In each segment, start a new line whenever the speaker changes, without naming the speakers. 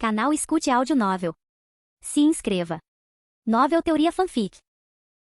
Canal Escute Áudio Novel. Se inscreva. Novel Teoria Fanfic.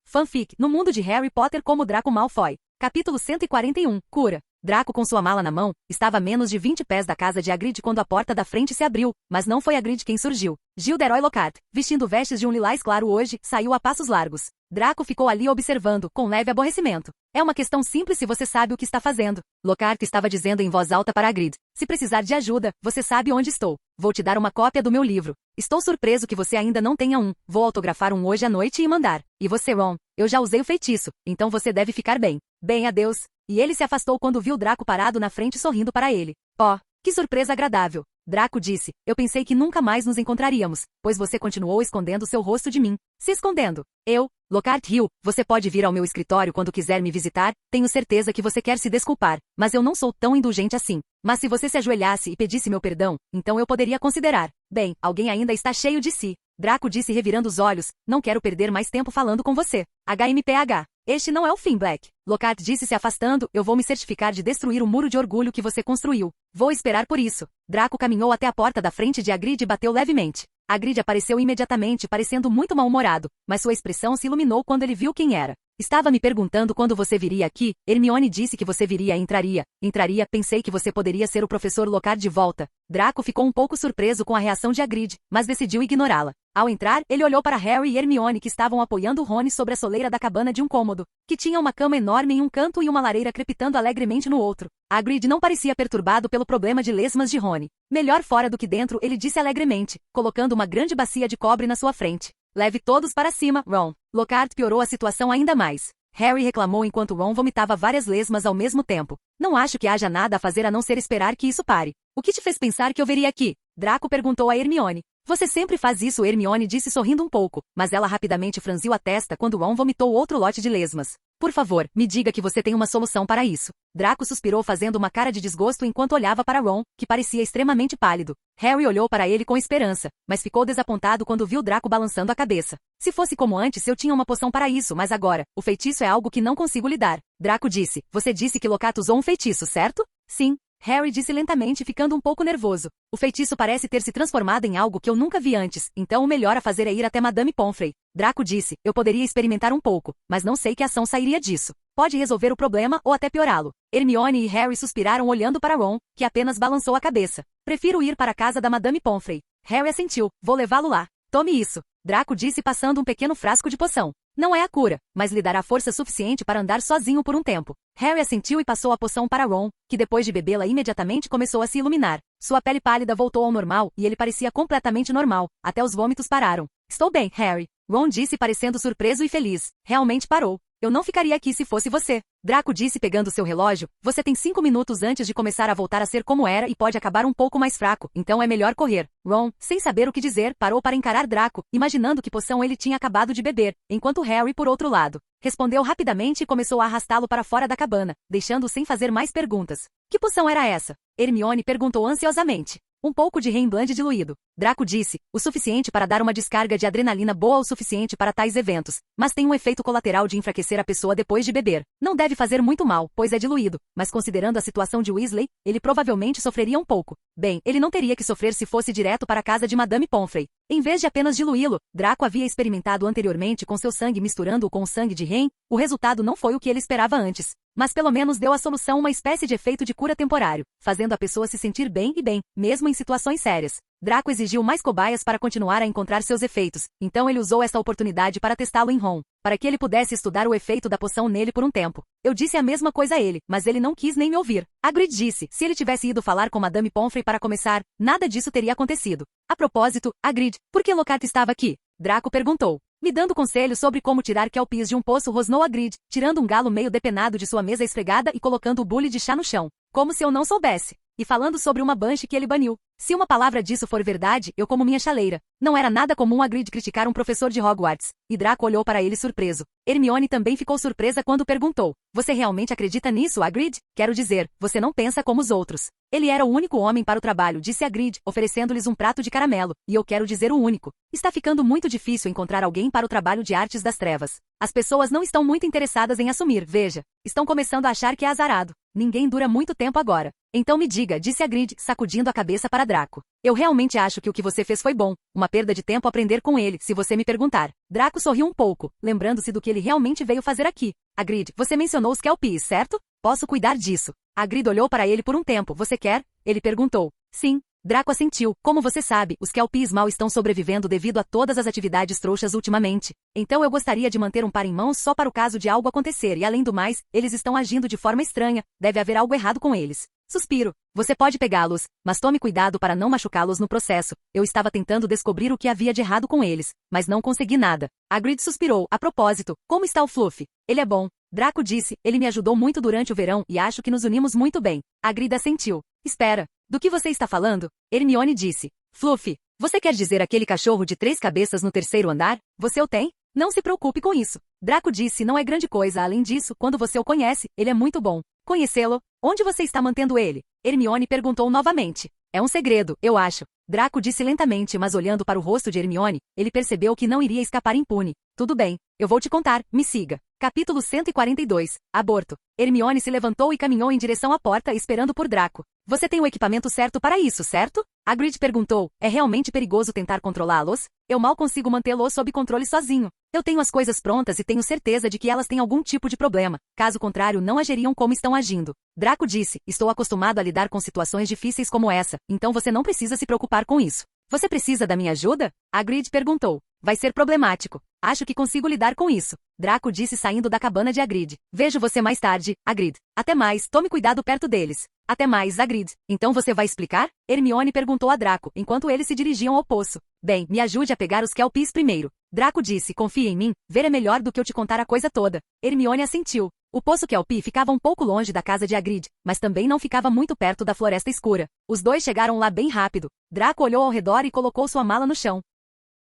Fanfic, no mundo de Harry Potter como Draco Malfoy. Capítulo 141, Cura. Draco com sua mala na mão, estava a menos de 20 pés da casa de Hagrid quando a porta da frente se abriu, mas não foi Hagrid quem surgiu. Gilderoy Lockhart, vestindo vestes de um lilás claro hoje, saiu a passos largos. Draco ficou ali observando, com leve aborrecimento. É uma questão simples se você sabe o que está fazendo. Lockhart estava dizendo em voz alta para Hagrid. Se precisar de ajuda, você sabe onde estou. Vou te dar uma cópia do meu livro. Estou surpreso que você ainda não tenha um. Vou autografar um hoje à noite e mandar. E você, Ron? Eu já usei o feitiço, então você deve ficar bem. Bem, adeus. E ele se afastou quando viu Draco parado na frente sorrindo para ele. Oh, que surpresa agradável. Draco disse, eu pensei que nunca mais nos encontraríamos, pois você continuou escondendo seu rosto de mim. Se escondendo. Eu, Lockhart riu, você pode vir ao meu escritório quando quiser me visitar, tenho certeza que você quer se desculpar, mas eu não sou tão indulgente assim. Mas se você se ajoelhasse e pedisse meu perdão, então eu poderia considerar. Bem, alguém ainda está cheio de si. Draco disse revirando os olhos, não quero perder mais tempo falando com você. HMPH. Este não é o fim, Black. Lockhart disse se afastando, eu vou me certificar de destruir o muro de orgulho que você construiu. Vou esperar por isso. Draco caminhou até a porta da frente de Hagrid e bateu levemente. Hagrid apareceu imediatamente, parecendo muito mal-humorado, mas sua expressão se iluminou quando ele viu quem era. Estava me perguntando quando você viria aqui, Hermione disse que você viria e entraria. Entraria, pensei que você poderia ser o professor Lockhart de volta. Draco ficou um pouco surpreso com a reação de Hagrid, mas decidiu ignorá-la. Ao entrar, ele olhou para Harry e Hermione que estavam apoiando Rony sobre a soleira da cabana de um cômodo, que tinha uma cama enorme em um canto e uma lareira crepitando alegremente no outro. Hagrid não parecia perturbado pelo problema de lesmas de Rony. Melhor fora do que dentro, ele disse alegremente, colocando uma grande bacia de cobre na sua frente. Leve todos para cima, Ron. Lockhart piorou a situação ainda mais. Harry reclamou enquanto Ron vomitava várias lesmas ao mesmo tempo. Não acho que haja nada a fazer a não ser esperar que isso pare. O que te fez pensar que eu veria aqui? Draco perguntou a Hermione. Você sempre faz isso, Hermione disse sorrindo um pouco, mas ela rapidamente franziu a testa quando Ron vomitou outro lote de lesmas. Por favor, me diga que você tem uma solução para isso. Draco suspirou fazendo uma cara de desgosto enquanto olhava para Ron, que parecia extremamente pálido. Harry olhou para ele com esperança, mas ficou desapontado quando viu Draco balançando a cabeça. Se fosse como antes eu tinha uma poção para isso, mas agora, o feitiço é algo que não consigo lidar. Draco disse, você disse que Lockhart usou um feitiço, certo? Sim. Harry disse lentamente, ficando um pouco nervoso. O feitiço parece ter se transformado em algo que eu nunca vi antes, então o melhor a fazer é ir até Madame Pomfrey. Draco disse, eu poderia experimentar um pouco, mas não sei que ação sairia disso. Pode resolver o problema ou até piorá-lo. Hermione e Harry suspiraram olhando para Ron, que apenas balançou a cabeça. Prefiro ir para a casa da Madame Pomfrey. Harry assentiu, vou levá-lo lá. Tome isso. Draco disse passando um pequeno frasco de poção. Não é a cura, mas lhe dará força suficiente para andar sozinho por um tempo. Harry assentiu e passou a poção para Ron, que depois de bebê-la imediatamente começou a se iluminar. Sua pele pálida voltou ao normal e ele parecia completamente normal, até os vômitos pararam. Estou bem, Harry. Ron disse parecendo surpreso e feliz. Realmente parou. Eu não ficaria aqui se fosse você. Draco disse pegando seu relógio, você tem 5 minutos antes de começar a voltar a ser como era e pode acabar um pouco mais fraco, então é melhor correr. Ron, sem saber o que dizer, parou para encarar Draco, imaginando que poção ele tinha acabado de beber, enquanto Harry, por outro lado, respondeu rapidamente e começou a arrastá-lo para fora da cabana, deixando-o sem fazer mais perguntas. Que poção era essa? Hermione perguntou ansiosamente. Um pouco de Rainband diluído. Draco disse, o suficiente para dar uma descarga de adrenalina boa o suficiente para tais eventos, mas tem um efeito colateral de enfraquecer a pessoa depois de beber. Não deve fazer muito mal, pois é diluído, mas considerando a situação de Weasley, ele provavelmente sofreria um pouco. Bem, ele não teria que sofrer se fosse direto para a casa de Madame Pomfrey. Em vez de apenas diluí-lo, Draco havia experimentado anteriormente com seu sangue misturando-o com o sangue de Rain, o resultado não foi o que ele esperava antes. Mas pelo menos deu à solução uma espécie de efeito de cura temporário, fazendo a pessoa se sentir bem e bem, mesmo em situações sérias. Draco exigiu mais cobaias para continuar a encontrar seus efeitos, então ele usou esta oportunidade para testá-lo em Ron, para que ele pudesse estudar o efeito da poção nele por um tempo. Eu disse a mesma coisa a ele, mas ele não quis nem me ouvir. Hagrid disse, se ele tivesse ido falar com Madame Pomfrey para começar, nada disso teria acontecido. A propósito, Hagrid, por que Lockhart estava aqui? Draco perguntou. Me dando conselhos sobre como tirar Kelpies de um poço, rosnou Hagrid, tirando um galo meio depenado de sua mesa esfregada e colocando o bule de chá no chão. Como se eu não soubesse. E falando sobre uma Banshee que ele baniu. Se uma palavra disso for verdade, eu como minha chaleira. Não era nada comum Hagrid criticar um professor de Hogwarts. E Draco olhou para ele surpreso. Hermione também ficou surpresa quando perguntou. Você realmente acredita nisso, Hagrid? Quero dizer, você não pensa como os outros. Ele era o único homem para o trabalho, disse Hagrid, oferecendo-lhes um prato de caramelo. E eu quero dizer o único. Está ficando muito difícil encontrar alguém para o trabalho de artes das trevas. As pessoas não estão muito interessadas em assumir, veja. Estão começando a achar que é azarado. ninguém dura muito tempo agora. Então me diga, disse Hagrid, sacudindo a cabeça para Draco. Eu realmente acho que o que você fez foi bom. Uma perda de tempo aprender com ele, se você me perguntar. Draco sorriu um pouco, lembrando-se do que ele realmente veio fazer aqui. Hagrid, você mencionou os Kelpies, certo? Posso cuidar disso. Hagrid olhou para ele por um tempo. Você quer? Ele perguntou. Sim. Draco assentiu. Como você sabe, os Kelpies mal estão sobrevivendo devido a todas as atividades trouxas ultimamente. Então eu gostaria de manter um par em mãos só para o caso de algo acontecer e além do mais, eles estão agindo de forma estranha. Deve haver algo errado com eles. Suspiro. Você pode pegá-los, mas tome cuidado para não machucá-los no processo. Eu estava tentando descobrir o que havia de errado com eles, mas não consegui nada. Hagrid suspirou. A propósito, como está o Fluffy? Ele é bom. Draco disse. Ele me ajudou muito durante o verão e acho que nos unimos muito bem. Hagrid assentiu. Espera. Do que você está falando? Hermione disse. Fluffy, você quer dizer aquele cachorro de 3 cabeças no 3º andar? Você o tem? Não se preocupe com isso. Draco disse. Não é grande coisa. Além disso, quando você o conhece, ele é muito bom. Conhecê-lo? Onde você está mantendo ele? Hermione perguntou novamente. É um segredo, eu acho. Draco disse lentamente, mas olhando para o rosto de Hermione, ele percebeu que não iria escapar impune. Tudo bem, eu vou te contar, me siga. Capítulo 142. Aborto. Hermione se levantou e caminhou em direção à porta, esperando por Draco. Você tem o equipamento certo para isso, certo? Hagrid perguntou. É realmente perigoso tentar controlá-los? Eu mal consigo mantê-los sob controle sozinho. Eu tenho as coisas prontas e tenho certeza de que elas têm algum tipo de problema. Caso contrário, não agiriam como estão agindo. Draco disse. Estou acostumado a lidar com situações difíceis como essa, então você não precisa se preocupar com isso. Você precisa da minha ajuda? Hagrid perguntou. Vai ser problemático. Acho que consigo lidar com isso. Draco disse saindo da cabana de Hagrid. Vejo você mais tarde, Hagrid. Até mais, tome cuidado perto deles. Até mais, Hagrid. Então você vai explicar? Hermione perguntou a Draco, enquanto eles se dirigiam ao poço. Bem, me ajude a pegar os Kelpies primeiro. Draco disse, confie em mim, ver é melhor do que eu te contar a coisa toda. Hermione assentiu. O poço Kelpie ficava um pouco longe da casa de Hagrid, mas também não ficava muito perto da floresta escura. Os dois chegaram lá bem rápido. Draco olhou ao redor e colocou sua mala no chão.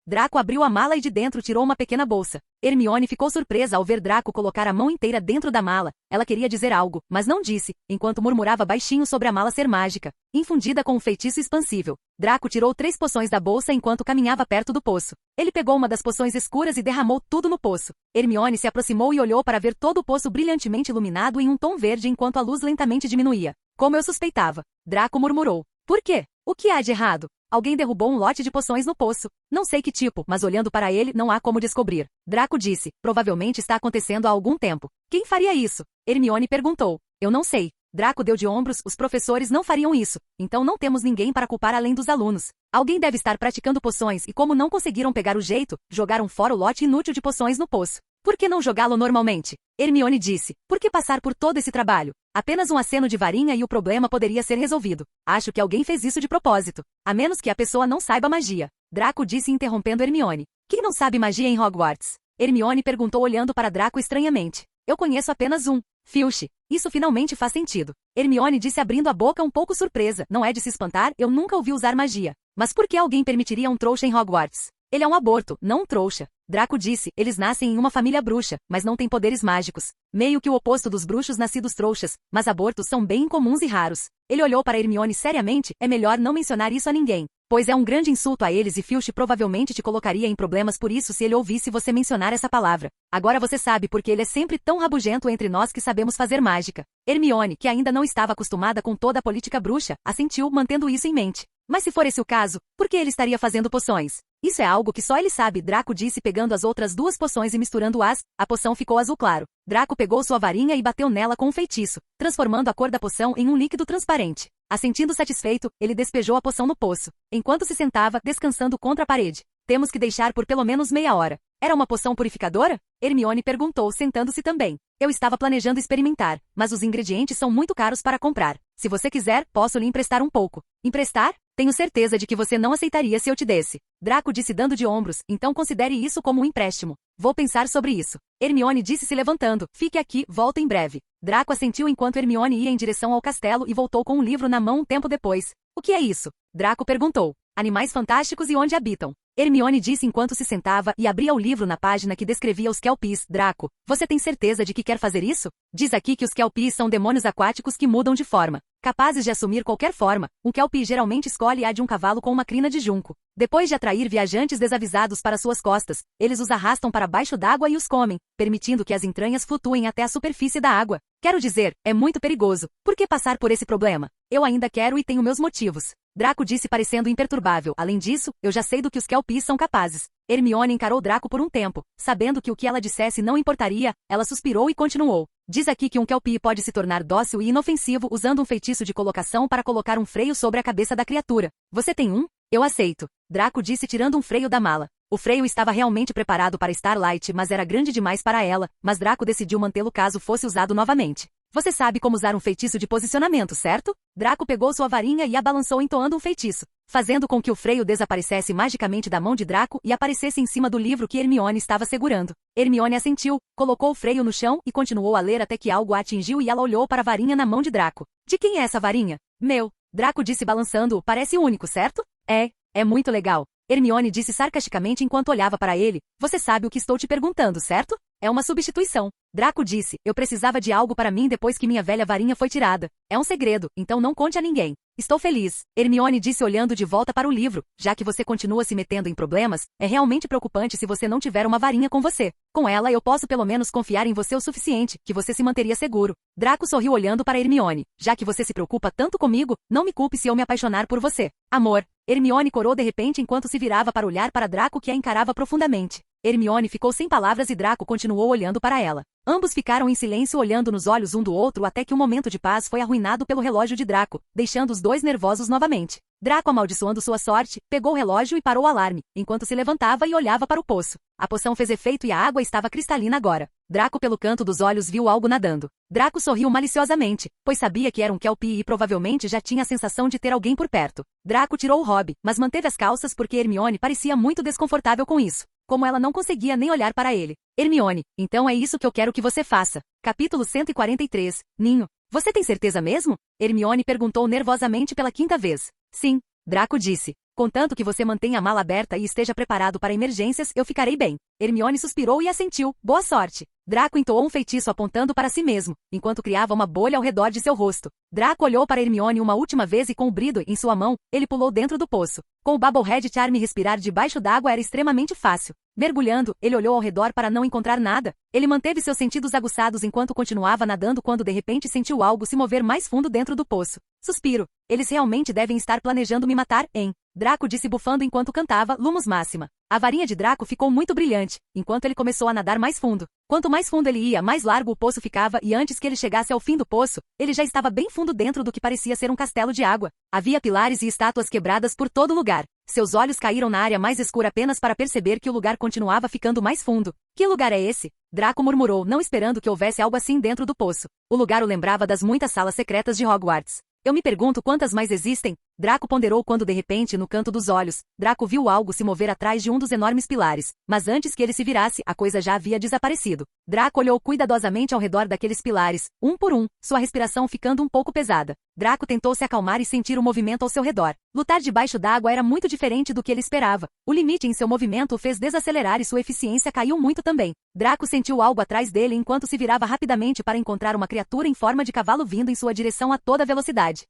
Draco abriu a mala e de dentro tirou uma pequena bolsa. Hermione ficou surpresa ao ver Draco colocar a mão inteira dentro da mala. Ela queria dizer algo, mas não disse, enquanto murmurava baixinho sobre a mala ser mágica, infundida com um feitiço expansível. Draco tirou 3 poções da bolsa enquanto caminhava perto do poço. Ele pegou uma das poções escuras e derramou tudo no poço. Hermione se aproximou e olhou para ver todo o poço brilhantemente iluminado em um tom verde enquanto a luz lentamente diminuía. Como eu suspeitava. Draco murmurou. Por quê? O que há de errado? Alguém derrubou um lote de poções no poço. Não sei que tipo, mas olhando para ele, não há como descobrir. Draco disse. Provavelmente está acontecendo há algum tempo. Quem faria isso? Hermione perguntou. Eu não sei. Draco deu de ombros. Os professores não fariam isso. Então não temos ninguém para culpar além dos alunos. Alguém deve estar praticando poções e como não conseguiram pegar o jeito, jogaram fora o lote inútil de poções no poço. Por que não jogá-lo normalmente? Hermione disse. Por que passar por todo esse trabalho? Apenas um aceno de varinha e o problema poderia ser resolvido. Acho que alguém fez isso de propósito. A menos que a pessoa não saiba magia. Draco disse interrompendo Hermione. Quem não sabe magia em Hogwarts? Hermione perguntou olhando para Draco estranhamente. Eu conheço apenas um. Filch. Isso finalmente faz sentido. Hermione disse abrindo a boca um pouco surpresa. Não é de se espantar, eu nunca ouvi usar magia. Mas por que alguém permitiria um trouxa em Hogwarts? Ele é um aborto, não um trouxa. Draco disse, eles nascem em uma família bruxa, mas não têm poderes mágicos. Meio que o oposto dos bruxos nascidos trouxas, mas abortos são bem incomuns e raros. Ele olhou para Hermione seriamente, é melhor não mencionar isso a ninguém. Pois é um grande insulto a eles e Filch provavelmente te colocaria em problemas por isso se ele ouvisse você mencionar essa palavra. Agora você sabe porque ele é sempre tão rabugento entre nós que sabemos fazer mágica. Hermione, que ainda não estava acostumada com toda a política bruxa, assentiu, mantendo isso em mente. Mas se for esse o caso, por que ele estaria fazendo poções? Isso é algo que só ele sabe, Draco disse pegando as outras 2 poções e misturando-as, a poção ficou azul claro. Draco pegou sua varinha e bateu nela com um feitiço, transformando a cor da poção em um líquido transparente. Assentindo satisfeito, ele despejou a poção no poço, enquanto se sentava, descansando contra a parede. Temos que deixar por pelo menos meia hora. Era uma poção purificadora? Hermione perguntou, sentando-se também. Eu estava planejando experimentar, mas os ingredientes são muito caros para comprar. Se você quiser, posso lhe emprestar um pouco. Emprestar? Tenho certeza de que você não aceitaria se eu te desse. Draco disse dando de ombros, então considere isso como um empréstimo. Vou pensar sobre isso. Hermione disse se levantando. Fique aqui, volto em breve. Draco assentiu enquanto Hermione ia em direção ao castelo e voltou com um livro na mão um tempo depois. O que é isso? Draco perguntou. Animais fantásticos e onde habitam. Hermione disse enquanto se sentava e abria o livro na página que descrevia os Kelpies. Draco, você tem certeza de que quer fazer isso? Diz aqui que os Kelpies são demônios aquáticos que mudam de forma. Capazes de assumir qualquer forma, um Kelpie geralmente escolhe a de um cavalo com uma crina de junco. Depois de atrair viajantes desavisados para suas costas, eles os arrastam para baixo d'água e os comem, permitindo que as entranhas flutuem até a superfície da água. Quero dizer, é muito perigoso. Por que passar por esse problema? Eu ainda quero e tenho meus motivos. Draco disse parecendo imperturbável. Além disso, eu já sei do que os Kelpies são capazes. Hermione encarou Draco por um tempo. Sabendo que o que ela dissesse não importaria, ela suspirou e continuou. Diz aqui que um Kelpie pode se tornar dócil e inofensivo usando um feitiço de colocação para colocar um freio sobre a cabeça da criatura. Você tem um? Eu aceito. Draco disse tirando um freio da mala. O freio estava realmente preparado para Starlight, mas era grande demais para ela, mas Draco decidiu mantê-lo caso fosse usado novamente. Você sabe como usar um feitiço de posicionamento, certo? Draco pegou sua varinha e a balançou entoando um feitiço, fazendo com que o freio desaparecesse magicamente da mão de Draco e aparecesse em cima do livro que Hermione estava segurando. Hermione assentiu, colocou o freio no chão e continuou a ler até que algo a atingiu e ela olhou para a varinha na mão de Draco. De quem é essa varinha? Meu. Draco disse balançando-o. Parece único, certo? É muito legal. Hermione disse sarcasticamente enquanto olhava para ele. Você sabe o que estou te perguntando, certo? É uma substituição. Draco disse, eu precisava de algo para mim depois que minha velha varinha foi tirada. É um segredo, então não conte a ninguém. Estou feliz. Hermione disse olhando de volta para o livro. Já que você continua se metendo em problemas, é realmente preocupante se você não tiver uma varinha com você. Com ela eu posso pelo menos confiar em você o suficiente, que você se manteria seguro. Draco sorriu olhando para Hermione. Já que você se preocupa tanto comigo, não me culpe se eu me apaixonar por você. Amor. Hermione corou de repente enquanto se virava para olhar para Draco que a encarava profundamente. Hermione ficou sem palavras e Draco continuou olhando para ela. Ambos ficaram em silêncio olhando nos olhos um do outro até que o momento de paz foi arruinado pelo relógio de Draco, deixando os dois nervosos novamente. Draco, amaldiçoando sua sorte, pegou o relógio e parou o alarme, enquanto se levantava e olhava para o poço. A poção fez efeito e a água estava cristalina agora. Draco pelo canto dos olhos viu algo nadando. Draco sorriu maliciosamente, pois sabia que era um Kelpie e provavelmente já tinha a sensação de ter alguém por perto. Draco tirou o hobby, mas manteve as calças porque Hermione parecia muito desconfortável com isso. Como ela não conseguia nem olhar para ele. Hermione, então é isso que eu quero que você faça. Capítulo 143. Ninho. Você tem certeza mesmo? Hermione perguntou nervosamente pela quinta vez. Sim. Draco disse. Contanto que você mantenha a mala aberta e esteja preparado para emergências, eu ficarei bem. Hermione suspirou e assentiu. Boa sorte. Draco entoou um feitiço apontando para si mesmo, enquanto criava uma bolha ao redor de seu rosto. Draco olhou para Hermione uma última vez e com o brido em sua mão, ele pulou dentro do poço. Com o Bubblehead Charm respirar debaixo d'água era extremamente fácil. Mergulhando, ele olhou ao redor para não encontrar nada. Ele manteve seus sentidos aguçados enquanto continuava nadando quando de repente sentiu algo se mover mais fundo dentro do poço. Suspiro. Eles realmente devem estar planejando me matar, hein? Draco disse bufando enquanto cantava Lumos Máxima. A varinha de Draco ficou muito brilhante, enquanto ele começou a nadar mais fundo. Quanto mais fundo ele ia, mais largo o poço ficava e antes que ele chegasse ao fim do poço, ele já estava bem fundo dentro do que parecia ser um castelo de água. Havia pilares e estátuas quebradas por todo lugar. Seus olhos caíram na área mais escura apenas para perceber que o lugar continuava ficando mais fundo. Que lugar é esse? Draco murmurou, não esperando que houvesse algo assim dentro do poço. O lugar o lembrava das muitas salas secretas de Hogwarts. Eu me pergunto quantas mais existem. Draco ponderou quando de repente, no canto dos olhos, Draco viu algo se mover atrás de um dos enormes pilares. Mas antes que ele se virasse, a coisa já havia desaparecido. Draco olhou cuidadosamente ao redor daqueles pilares, um por um, sua respiração ficando um pouco pesada. Draco tentou se acalmar e sentir o movimento ao seu redor. Lutar debaixo d'água era muito diferente do que ele esperava. O limite em seu movimento o fez desacelerar e sua eficiência caiu muito também. Draco sentiu algo atrás dele enquanto se virava rapidamente para encontrar uma criatura em forma de cavalo vindo em sua direção a toda velocidade.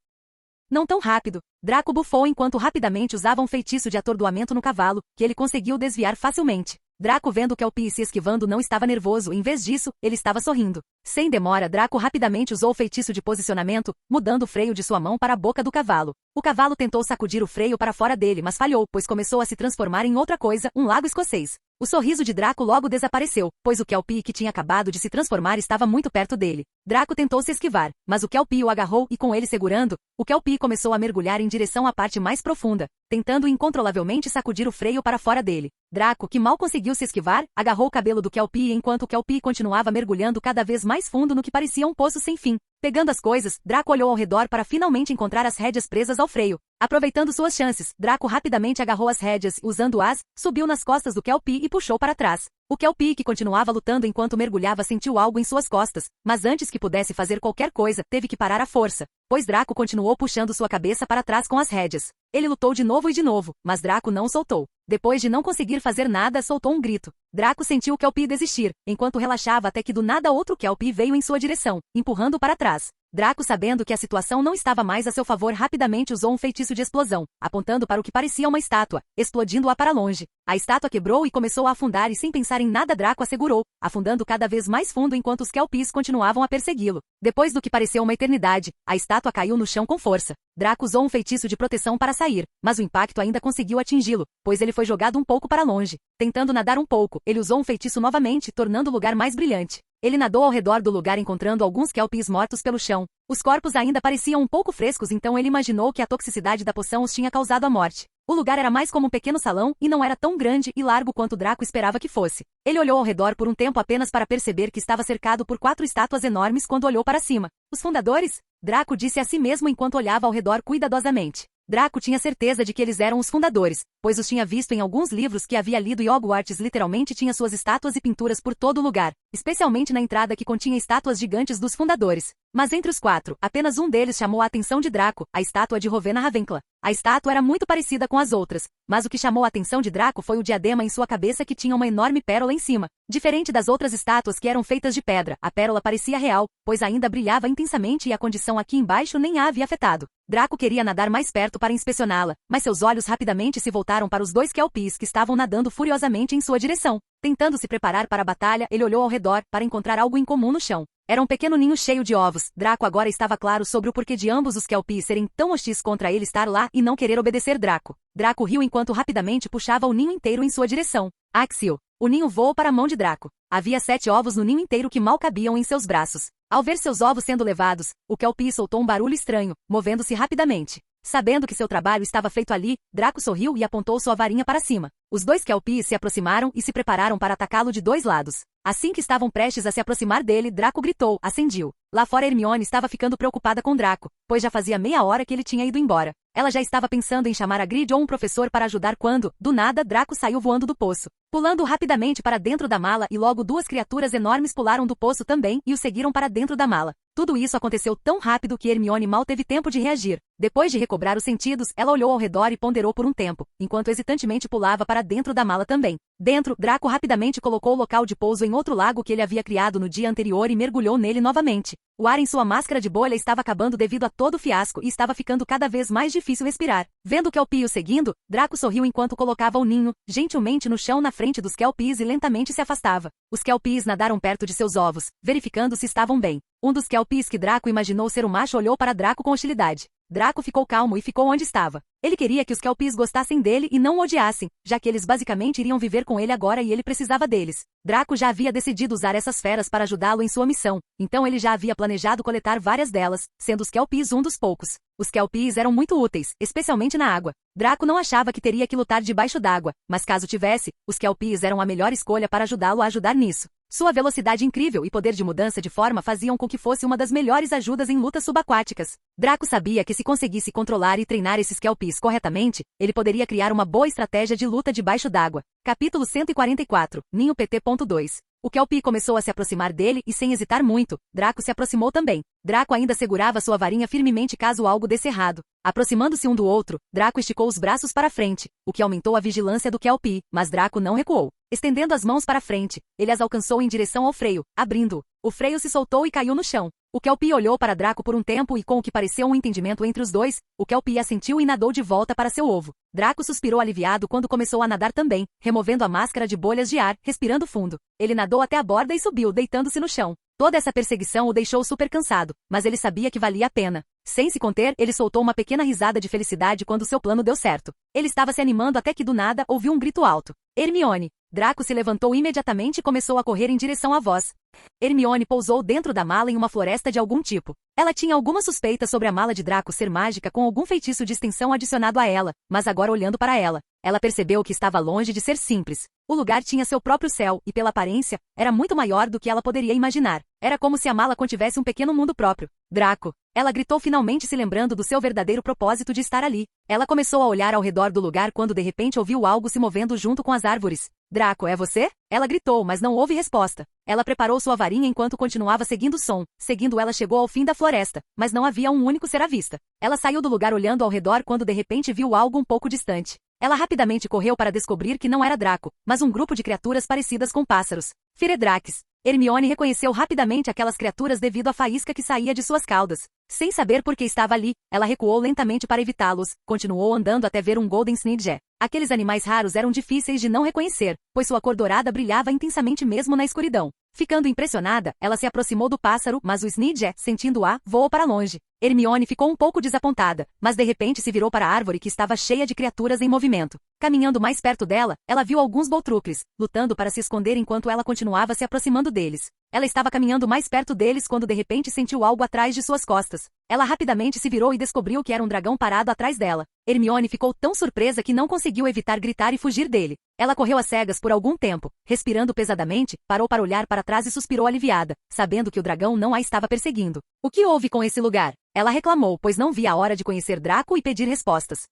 Não tão rápido. Draco bufou enquanto rapidamente usava um feitiço de atordoamento no cavalo, que ele conseguiu desviar facilmente. Draco vendo o Kelpie se esquivando não estava nervoso, em vez disso, ele estava sorrindo. Sem demora, Draco rapidamente usou o feitiço de posicionamento, mudando o freio de sua mão para a boca do cavalo. O cavalo tentou sacudir o freio para fora dele, mas falhou, pois começou a se transformar em outra coisa, um lago escocês. O sorriso de Draco logo desapareceu, pois o Kelpie que tinha acabado de se transformar estava muito perto dele. Draco tentou se esquivar, mas o Kelpie o agarrou e com ele segurando, o Kelpie começou a mergulhar em direção à parte mais profunda, tentando incontrolavelmente sacudir o freio para fora dele. Draco, que mal conseguiu se esquivar, agarrou o cabelo do Kelpie enquanto o Kelpie continuava mergulhando cada vez mais fundo no que parecia um poço sem fim. Pegando as coisas, Draco olhou ao redor para finalmente encontrar as rédeas presas ao freio. Aproveitando suas chances, Draco rapidamente agarrou as rédeas e, usando-as, subiu nas costas do Kelpie e puxou para trás. O Kelpie, que continuava lutando enquanto mergulhava, sentiu algo em suas costas, mas antes que pudesse fazer qualquer coisa, teve que parar à força, pois Draco continuou puxando sua cabeça para trás com as rédeas. Ele lutou de novo, mas Draco não soltou. Depois de não conseguir fazer nada, soltou um grito. Draco sentiu o Kelpie desistir, enquanto relaxava até que do nada outro Kelpie veio em sua direção, empurrando-o para trás. Draco, sabendo que a situação não estava mais a seu favor, rapidamente usou um feitiço de explosão, apontando para o que parecia uma estátua, explodindo-a para longe. A estátua quebrou e começou a afundar e sem pensar em nada Draco a segurou, afundando cada vez mais fundo enquanto os Kelpies continuavam a persegui-lo. Depois do que pareceu uma eternidade, a estátua caiu no chão com força. Draco usou um feitiço de proteção para sair, mas o impacto ainda conseguiu atingi-lo, pois ele foi jogado um pouco para longe. Tentando nadar um pouco, ele usou um feitiço novamente, tornando o lugar mais brilhante. Ele nadou ao redor do lugar encontrando alguns Kelpies mortos pelo chão. Os corpos ainda pareciam um pouco frescos, então ele imaginou que a toxicidade da poção os tinha causado a morte. O lugar era mais como um pequeno salão e não era tão grande e largo quanto Draco esperava que fosse. Ele olhou ao redor por um tempo apenas para perceber que estava cercado por 4 estátuas enormes quando olhou para cima. Os fundadores? Draco disse a si mesmo enquanto olhava ao redor cuidadosamente. Draco tinha certeza de que eles eram os fundadores, pois os tinha visto em alguns livros que havia lido e Hogwarts literalmente tinha suas estátuas e pinturas por todo o lugar, especialmente na entrada que continha estátuas gigantes dos fundadores. Mas entre os 4, apenas um deles chamou a atenção de Draco, a estátua de Rowena Ravenclaw. A estátua era muito parecida com as outras, mas o que chamou a atenção de Draco foi o diadema em sua cabeça que tinha uma enorme pérola em cima. Diferente das outras estátuas que eram feitas de pedra, a pérola parecia real, pois ainda brilhava intensamente e a condição aqui embaixo nem a havia afetado. Draco queria nadar mais perto para inspecioná-la, mas seus olhos rapidamente se voltaram para os 2 Kelpies que estavam nadando furiosamente em sua direção. Tentando se preparar para a batalha, ele olhou ao redor para encontrar algo incomum no chão. Era um pequeno ninho cheio de ovos. Draco agora estava claro sobre o porquê de ambos os Kelpies serem tão hostis contra ele estar lá e não querer obedecer Draco. Draco riu enquanto rapidamente puxava o ninho inteiro em sua direção. Axio. O ninho voou para a mão de Draco. Havia 7 ovos no ninho inteiro que mal cabiam em seus braços. Ao ver seus ovos sendo levados, o Kelpie soltou um barulho estranho, movendo-se rapidamente. Sabendo que seu trabalho estava feito ali, Draco sorriu e apontou sua varinha para cima. Os 2 Kelpies se aproximaram e se prepararam para atacá-lo de 2 lados. Assim que estavam prestes a se aproximar dele, Draco gritou, acendiu. Lá fora Hermione estava ficando preocupada com Draco, pois já fazia meia hora que ele tinha ido embora. Ela já estava pensando em chamar a Grid ou um professor para ajudar quando, do nada, Draco saiu voando do poço, pulando rapidamente para dentro da mala e logo 2 criaturas enormes pularam do poço também e o seguiram para dentro da mala. Tudo isso aconteceu tão rápido que Hermione mal teve tempo de reagir. Depois de recobrar os sentidos, ela olhou ao redor e ponderou por um tempo, enquanto hesitantemente pulava para dentro da mala também. Dentro, Draco rapidamente colocou o local de pouso em outro lago que ele havia criado no dia anterior e mergulhou nele novamente. O ar em sua máscara de bolha estava acabando devido a todo o fiasco e estava ficando cada vez mais difícil respirar. Vendo Kelpie o seguindo, Draco sorriu enquanto colocava o ninho, gentilmente no chão na frente dos Kelpies e lentamente se afastava. Os Kelpies nadaram perto de seus ovos, verificando se estavam bem. Um dos Kelpies que Draco imaginou ser um macho olhou para Draco com hostilidade. Draco ficou calmo e ficou onde estava. Ele queria que os Kelpies gostassem dele e não o odiassem, já que eles basicamente iriam viver com ele agora e ele precisava deles. Draco já havia decidido usar essas feras para ajudá-lo em sua missão, então ele já havia planejado coletar várias delas, sendo os Kelpies um dos poucos. Os Kelpies eram muito úteis, especialmente na água. Draco não achava que teria que lutar debaixo d'água, mas caso tivesse, os Kelpies eram a melhor escolha para ajudá-lo a ajudar nisso. Sua velocidade incrível e poder de mudança de forma faziam com que fosse uma das melhores ajudas em lutas subaquáticas. Draco sabia que se conseguisse controlar e treinar esses Kelpies corretamente, ele poderia criar uma boa estratégia de luta debaixo d'água. Capítulo 144, Ninho PT.2. O Kelpie começou a se aproximar dele e sem hesitar muito, Draco se aproximou também. Draco ainda segurava sua varinha firmemente caso algo desse errado. Aproximando-se um do outro, Draco esticou os braços para frente, o que aumentou a vigilância do Kelpie, mas Draco não recuou. Estendendo as mãos para frente, ele as alcançou em direção ao freio, abrindo-o. O freio se soltou e caiu no chão. O Kelpie olhou para Draco por um tempo e com o que pareceu um entendimento entre os dois, o Kelpie assentiu e nadou de volta para seu ovo. Draco suspirou aliviado quando começou a nadar também, removendo a máscara de bolhas de ar, respirando fundo. Ele nadou até a borda e subiu, deitando-se no chão. Toda essa perseguição o deixou super cansado, mas ele sabia que valia a pena. Sem se conter, ele soltou uma pequena risada de felicidade quando seu plano deu certo. Ele estava se animando até que do nada ouviu um grito alto. Hermione! Draco se levantou imediatamente e começou a correr em direção à voz. Hermione pousou dentro da mala em uma floresta de algum tipo. Ela tinha alguma suspeita sobre a mala de Draco ser mágica com algum feitiço de extensão adicionado a ela, mas agora olhando para ela, ela percebeu que estava longe de ser simples. O lugar tinha seu próprio céu e, pela aparência, era muito maior do que ela poderia imaginar. Era como se a mala contivesse um pequeno mundo próprio. Draco! Ela gritou, finalmente se lembrando do seu verdadeiro propósito de estar ali. Ela começou a olhar ao redor do lugar quando de repente ouviu algo se movendo junto com as árvores. Draco, é você? Ela gritou, mas não houve resposta. Ela preparou sua varinha enquanto continuava seguindo o som. Seguindo ela chegou ao fim da floresta, mas não havia um único ser à vista. Ela saiu do lugar olhando ao redor quando de repente viu algo um pouco distante. Ela rapidamente correu para descobrir que não era Draco, mas um grupo de criaturas parecidas com pássaros. Firedraques. Hermione reconheceu rapidamente aquelas criaturas devido à faísca que saía de suas caudas. Sem saber por que estava ali, ela recuou lentamente para evitá-los, continuou andando até ver um Golden Snidge. Aqueles animais raros eram difíceis de não reconhecer, pois sua cor dourada brilhava intensamente mesmo na escuridão. Ficando impressionada, ela se aproximou do pássaro, mas o Snidge, sentindo-a, voou para longe. Hermione ficou um pouco desapontada, mas de repente se virou para a árvore que estava cheia de criaturas em movimento. Caminhando mais perto dela, ela viu alguns Voltrucles, lutando para se esconder enquanto ela continuava se aproximando deles. Ela estava caminhando mais perto deles quando de repente sentiu algo atrás de suas costas. Ela rapidamente se virou e descobriu que era um dragão parado atrás dela. Hermione ficou tão surpresa que não conseguiu evitar gritar e fugir dele. Ela correu às cegas por algum tempo, respirando pesadamente, parou para olhar para trás e suspirou aliviada, sabendo que o dragão não a estava perseguindo. O que houve com esse lugar? Ela reclamou, pois não via a hora de conhecer Draco e pedir respostas.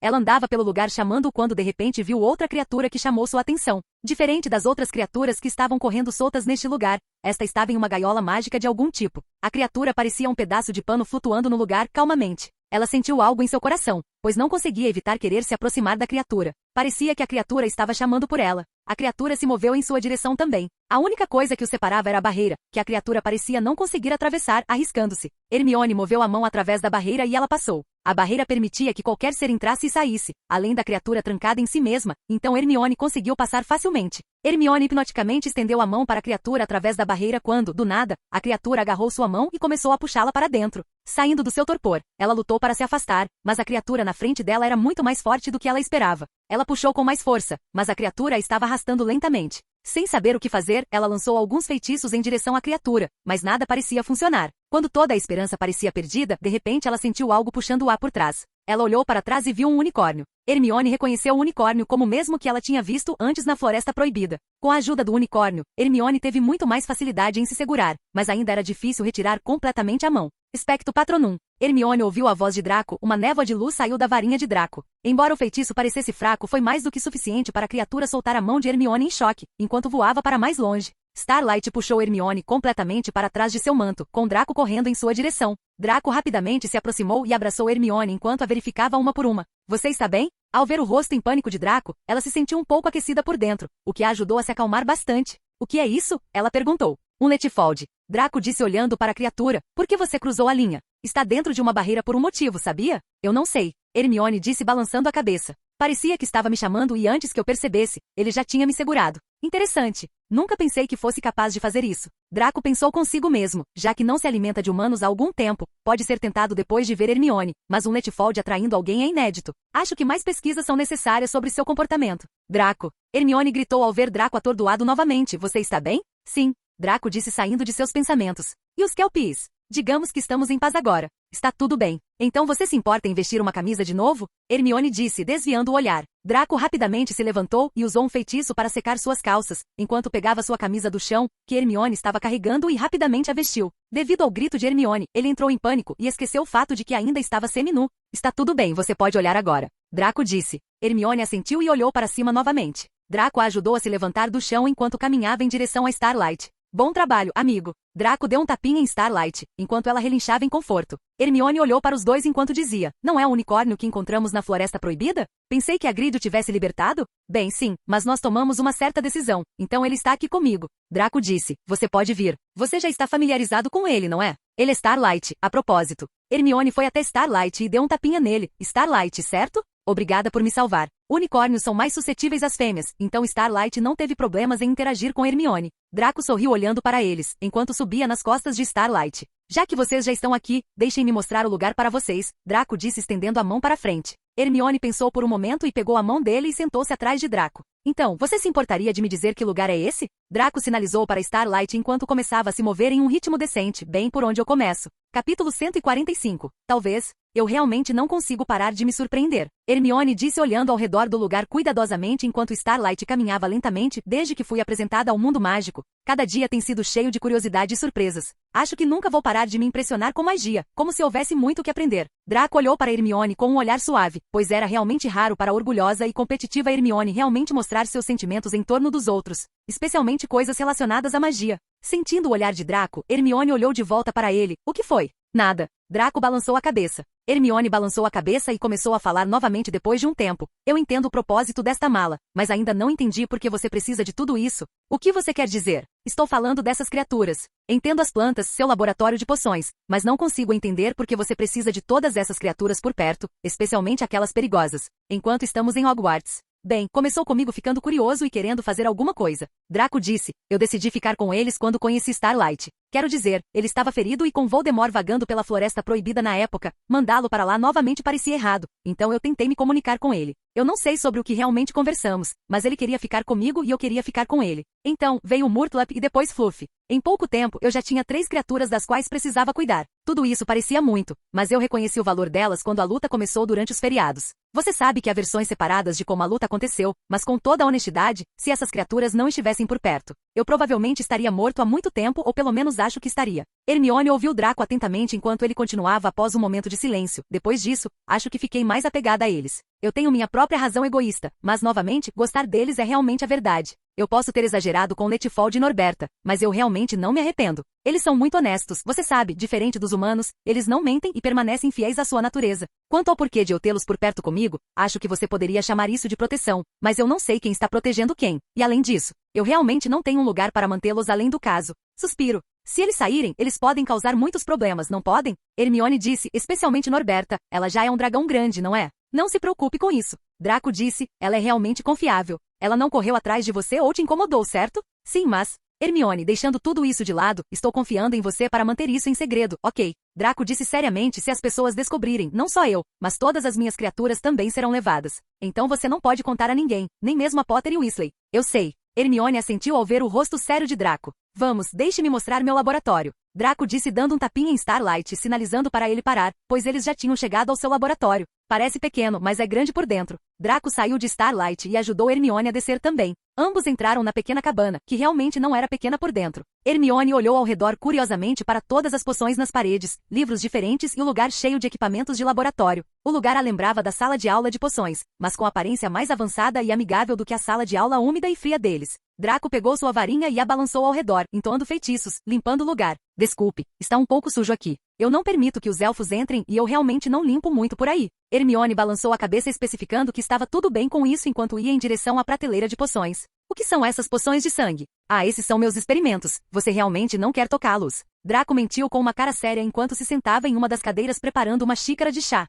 Ela andava pelo lugar chamando-o quando de repente viu outra criatura que chamou sua atenção. Diferente das outras criaturas que estavam correndo soltas neste lugar, esta estava em uma gaiola mágica de algum tipo. A criatura parecia um pedaço de pano flutuando no lugar calmamente. Ela sentiu algo em seu coração, pois não conseguia evitar querer se aproximar da criatura. Parecia que a criatura estava chamando por ela. A criatura se moveu em sua direção também. A única coisa que o separava era a barreira, que a criatura parecia não conseguir atravessar, arriscando-se. Hermione moveu a mão através da barreira e ela passou. A barreira permitia que qualquer ser entrasse e saísse, além da criatura trancada em si mesma, então Hermione conseguiu passar facilmente. Hermione hipnoticamente estendeu a mão para a criatura através da barreira quando, do nada, a criatura agarrou sua mão e começou a puxá-la para dentro. Saindo do seu torpor, ela lutou para se afastar, mas a criatura na frente dela era muito mais forte do que ela esperava. Ela puxou com mais força, mas a criatura a estava arrastando lentamente. Sem saber o que fazer, ela lançou alguns feitiços em direção à criatura, mas nada parecia funcionar. Quando toda a esperança parecia perdida, de repente ela sentiu algo puxando-a por trás. Ela olhou para trás e viu um unicórnio. Hermione reconheceu o unicórnio como o mesmo que ela tinha visto antes na Floresta Proibida. Com a ajuda do unicórnio, Hermione teve muito mais facilidade em se segurar, mas ainda era difícil retirar completamente a mão. Expecto Patronum. Hermione ouviu a voz de Draco, uma névoa de luz saiu da varinha de Draco. Embora o feitiço parecesse fraco, foi mais do que suficiente para a criatura soltar a mão de Hermione em choque, enquanto voava para mais longe. Starlight puxou Hermione completamente para trás de seu manto, com Draco correndo em sua direção. Draco rapidamente se aproximou e abraçou Hermione enquanto a verificava uma por uma. Você está bem? Ao ver o rosto em pânico de Draco, ela se sentiu um pouco aquecida por dentro, o que a ajudou a se acalmar bastante. O que é isso? Ela perguntou. Um Letfold. Draco disse olhando para a criatura. Por que você cruzou a linha? Está dentro de uma barreira por um motivo, sabia? Eu não sei. Hermione disse balançando a cabeça. Parecia que estava me chamando e antes que eu percebesse, ele já tinha me segurado. Interessante. Nunca pensei que fosse capaz de fazer isso. Draco pensou consigo mesmo, já que não se alimenta de humanos há algum tempo, pode ser tentado depois de ver Hermione, mas um Letfold atraindo alguém é inédito. Acho que mais pesquisas são necessárias sobre seu comportamento. Draco. Hermione gritou ao ver Draco atordoado novamente. Você está bem? Sim. Draco disse saindo de seus pensamentos. E os Kelpies? Digamos que estamos em paz agora. Está tudo bem. Então você se importa em vestir uma camisa de novo? Hermione disse, desviando o olhar. Draco rapidamente se levantou e usou um feitiço para secar suas calças, enquanto pegava sua camisa do chão, que Hermione estava carregando e rapidamente a vestiu. Devido ao grito de Hermione, ele entrou em pânico e esqueceu o fato de que ainda estava seminu. Está tudo bem, você pode olhar agora. Draco disse. Hermione assentiu e olhou para cima novamente. Draco a ajudou a se levantar do chão enquanto caminhava em direção a Starlight. Bom trabalho, amigo. Draco deu um tapinha em Starlight, enquanto ela relinchava em conforto. Hermione olhou para os dois enquanto dizia, não é o unicórnio que encontramos na Floresta Proibida? Pensei que Hagrid o tivesse libertado? Bem, sim, mas nós tomamos uma certa decisão, então ele está aqui comigo. Draco disse, você pode vir. Você já está familiarizado com ele, não é? Ele é Starlight, a propósito. Hermione foi até Starlight e deu um tapinha nele. Starlight, certo? Obrigada por me salvar. Unicórnios são mais suscetíveis às fêmeas, então Starlight não teve problemas em interagir com Hermione. Draco sorriu olhando para eles, enquanto subia nas costas de Starlight. Já que vocês já estão aqui, deixem-me mostrar o lugar para vocês, Draco disse estendendo a mão para frente. Hermione pensou por um momento e pegou a mão dele e sentou-se atrás de Draco. Então, você se importaria de me dizer que lugar é esse? Draco sinalizou para Starlight enquanto começava a se mover em um ritmo decente, bem por onde eu começo. Capítulo 145. Talvez. Eu realmente não consigo parar de me surpreender. Hermione disse olhando ao redor do lugar cuidadosamente enquanto Starlight caminhava lentamente desde que fui apresentada ao mundo mágico. Cada dia tem sido cheio de curiosidade e surpresas. Acho que nunca vou parar de me impressionar com magia, como se houvesse muito o que aprender. Draco olhou para Hermione com um olhar suave, pois era realmente raro para a orgulhosa e competitiva Hermione realmente mostrar seus sentimentos em torno dos outros, especialmente coisas relacionadas à magia. Sentindo o olhar de Draco, Hermione olhou de volta para ele. O que foi? Nada. Draco balançou a cabeça. Hermione balançou a cabeça e começou a falar novamente depois de um tempo. Eu entendo o propósito desta mala, mas ainda não entendi por que você precisa de tudo isso. O que você quer dizer? Estou falando dessas criaturas. Entendo as plantas, seu laboratório de poções, mas não consigo entender por que você precisa de todas essas criaturas por perto, especialmente aquelas perigosas, enquanto estamos em Hogwarts. Bem, começou comigo ficando curioso e querendo fazer alguma coisa. Draco disse, eu decidi ficar com eles quando conheci Starlight. Quero dizer, ele estava ferido e com Voldemort vagando pela Floresta Proibida na época, mandá-lo para lá novamente parecia errado, então eu tentei me comunicar com ele. Eu não sei sobre o que realmente conversamos, mas ele queria ficar comigo e eu queria ficar com ele. Então, veio Murtlap e depois Fluffy. Em pouco tempo, eu já tinha 3 criaturas das quais precisava cuidar. Tudo isso parecia muito, mas eu reconheci o valor delas quando a luta começou durante os feriados. Você sabe que há versões separadas de como a luta aconteceu, mas com toda a honestidade, se essas criaturas não estivessem por perto, eu provavelmente estaria morto há muito tempo ou pelo menos acho que estaria. Hermione ouviu Draco atentamente enquanto ele continuava após um momento de silêncio. Depois disso, acho que fiquei mais apegada a eles. Eu tenho minha própria razão egoísta, mas novamente, gostar deles é realmente a verdade. Eu posso ter exagerado com Letfold e Norberta, mas eu realmente não me arrependo. Eles são muito honestos, você sabe, diferente dos humanos, eles não mentem e permanecem fiéis à sua natureza. Quanto ao porquê de eu tê-los por perto comigo, acho que você poderia chamar isso de proteção, mas eu não sei quem está protegendo quem. E além disso, eu realmente não tenho um lugar para mantê-los além do caso. Suspiro. Se eles saírem, eles podem causar muitos problemas, não podem? Hermione disse, especialmente Norberta, ela já é um dragão grande, não é? Não se preocupe com isso. Draco disse, ela é realmente confiável. Ela não correu atrás de você ou te incomodou, certo? Sim, mas... Hermione, deixando tudo isso de lado, estou confiando em você para manter isso em segredo, ok? Draco disse seriamente, se as pessoas descobrirem, não só eu, mas todas as minhas criaturas também serão levadas. Então você não pode contar a ninguém, nem mesmo a Potter e Weasley. Eu sei. Hermione assentiu ao ver o rosto sério de Draco. Vamos, deixe-me mostrar meu laboratório. Draco disse dando um tapinha em Starlight, sinalizando para ele parar, pois eles já tinham chegado ao seu laboratório. Parece pequeno, mas é grande por dentro. Draco saiu de Starlight e ajudou Hermione a descer também. Ambos entraram na pequena cabana, que realmente não era pequena por dentro. Hermione olhou ao redor curiosamente para todas as poções nas paredes, livros diferentes e o lugar cheio de equipamentos de laboratório. O lugar a lembrava da sala de aula de poções, mas com aparência mais avançada e amigável do que a sala de aula úmida e fria deles. Draco pegou sua varinha e a balançou ao redor, entoando feitiços, limpando o lugar. Desculpe, está um pouco sujo aqui. Eu não permito que os elfos entrem e eu realmente não limpo muito por aí. Hermione balançou a cabeça especificando que estava tudo bem com isso enquanto ia em direção à prateleira de poções. O que são essas poções de sangue? Ah, esses são meus experimentos. Você realmente não quer tocá-los? Draco mentiu com uma cara séria enquanto se sentava em uma das cadeiras preparando uma xícara de chá.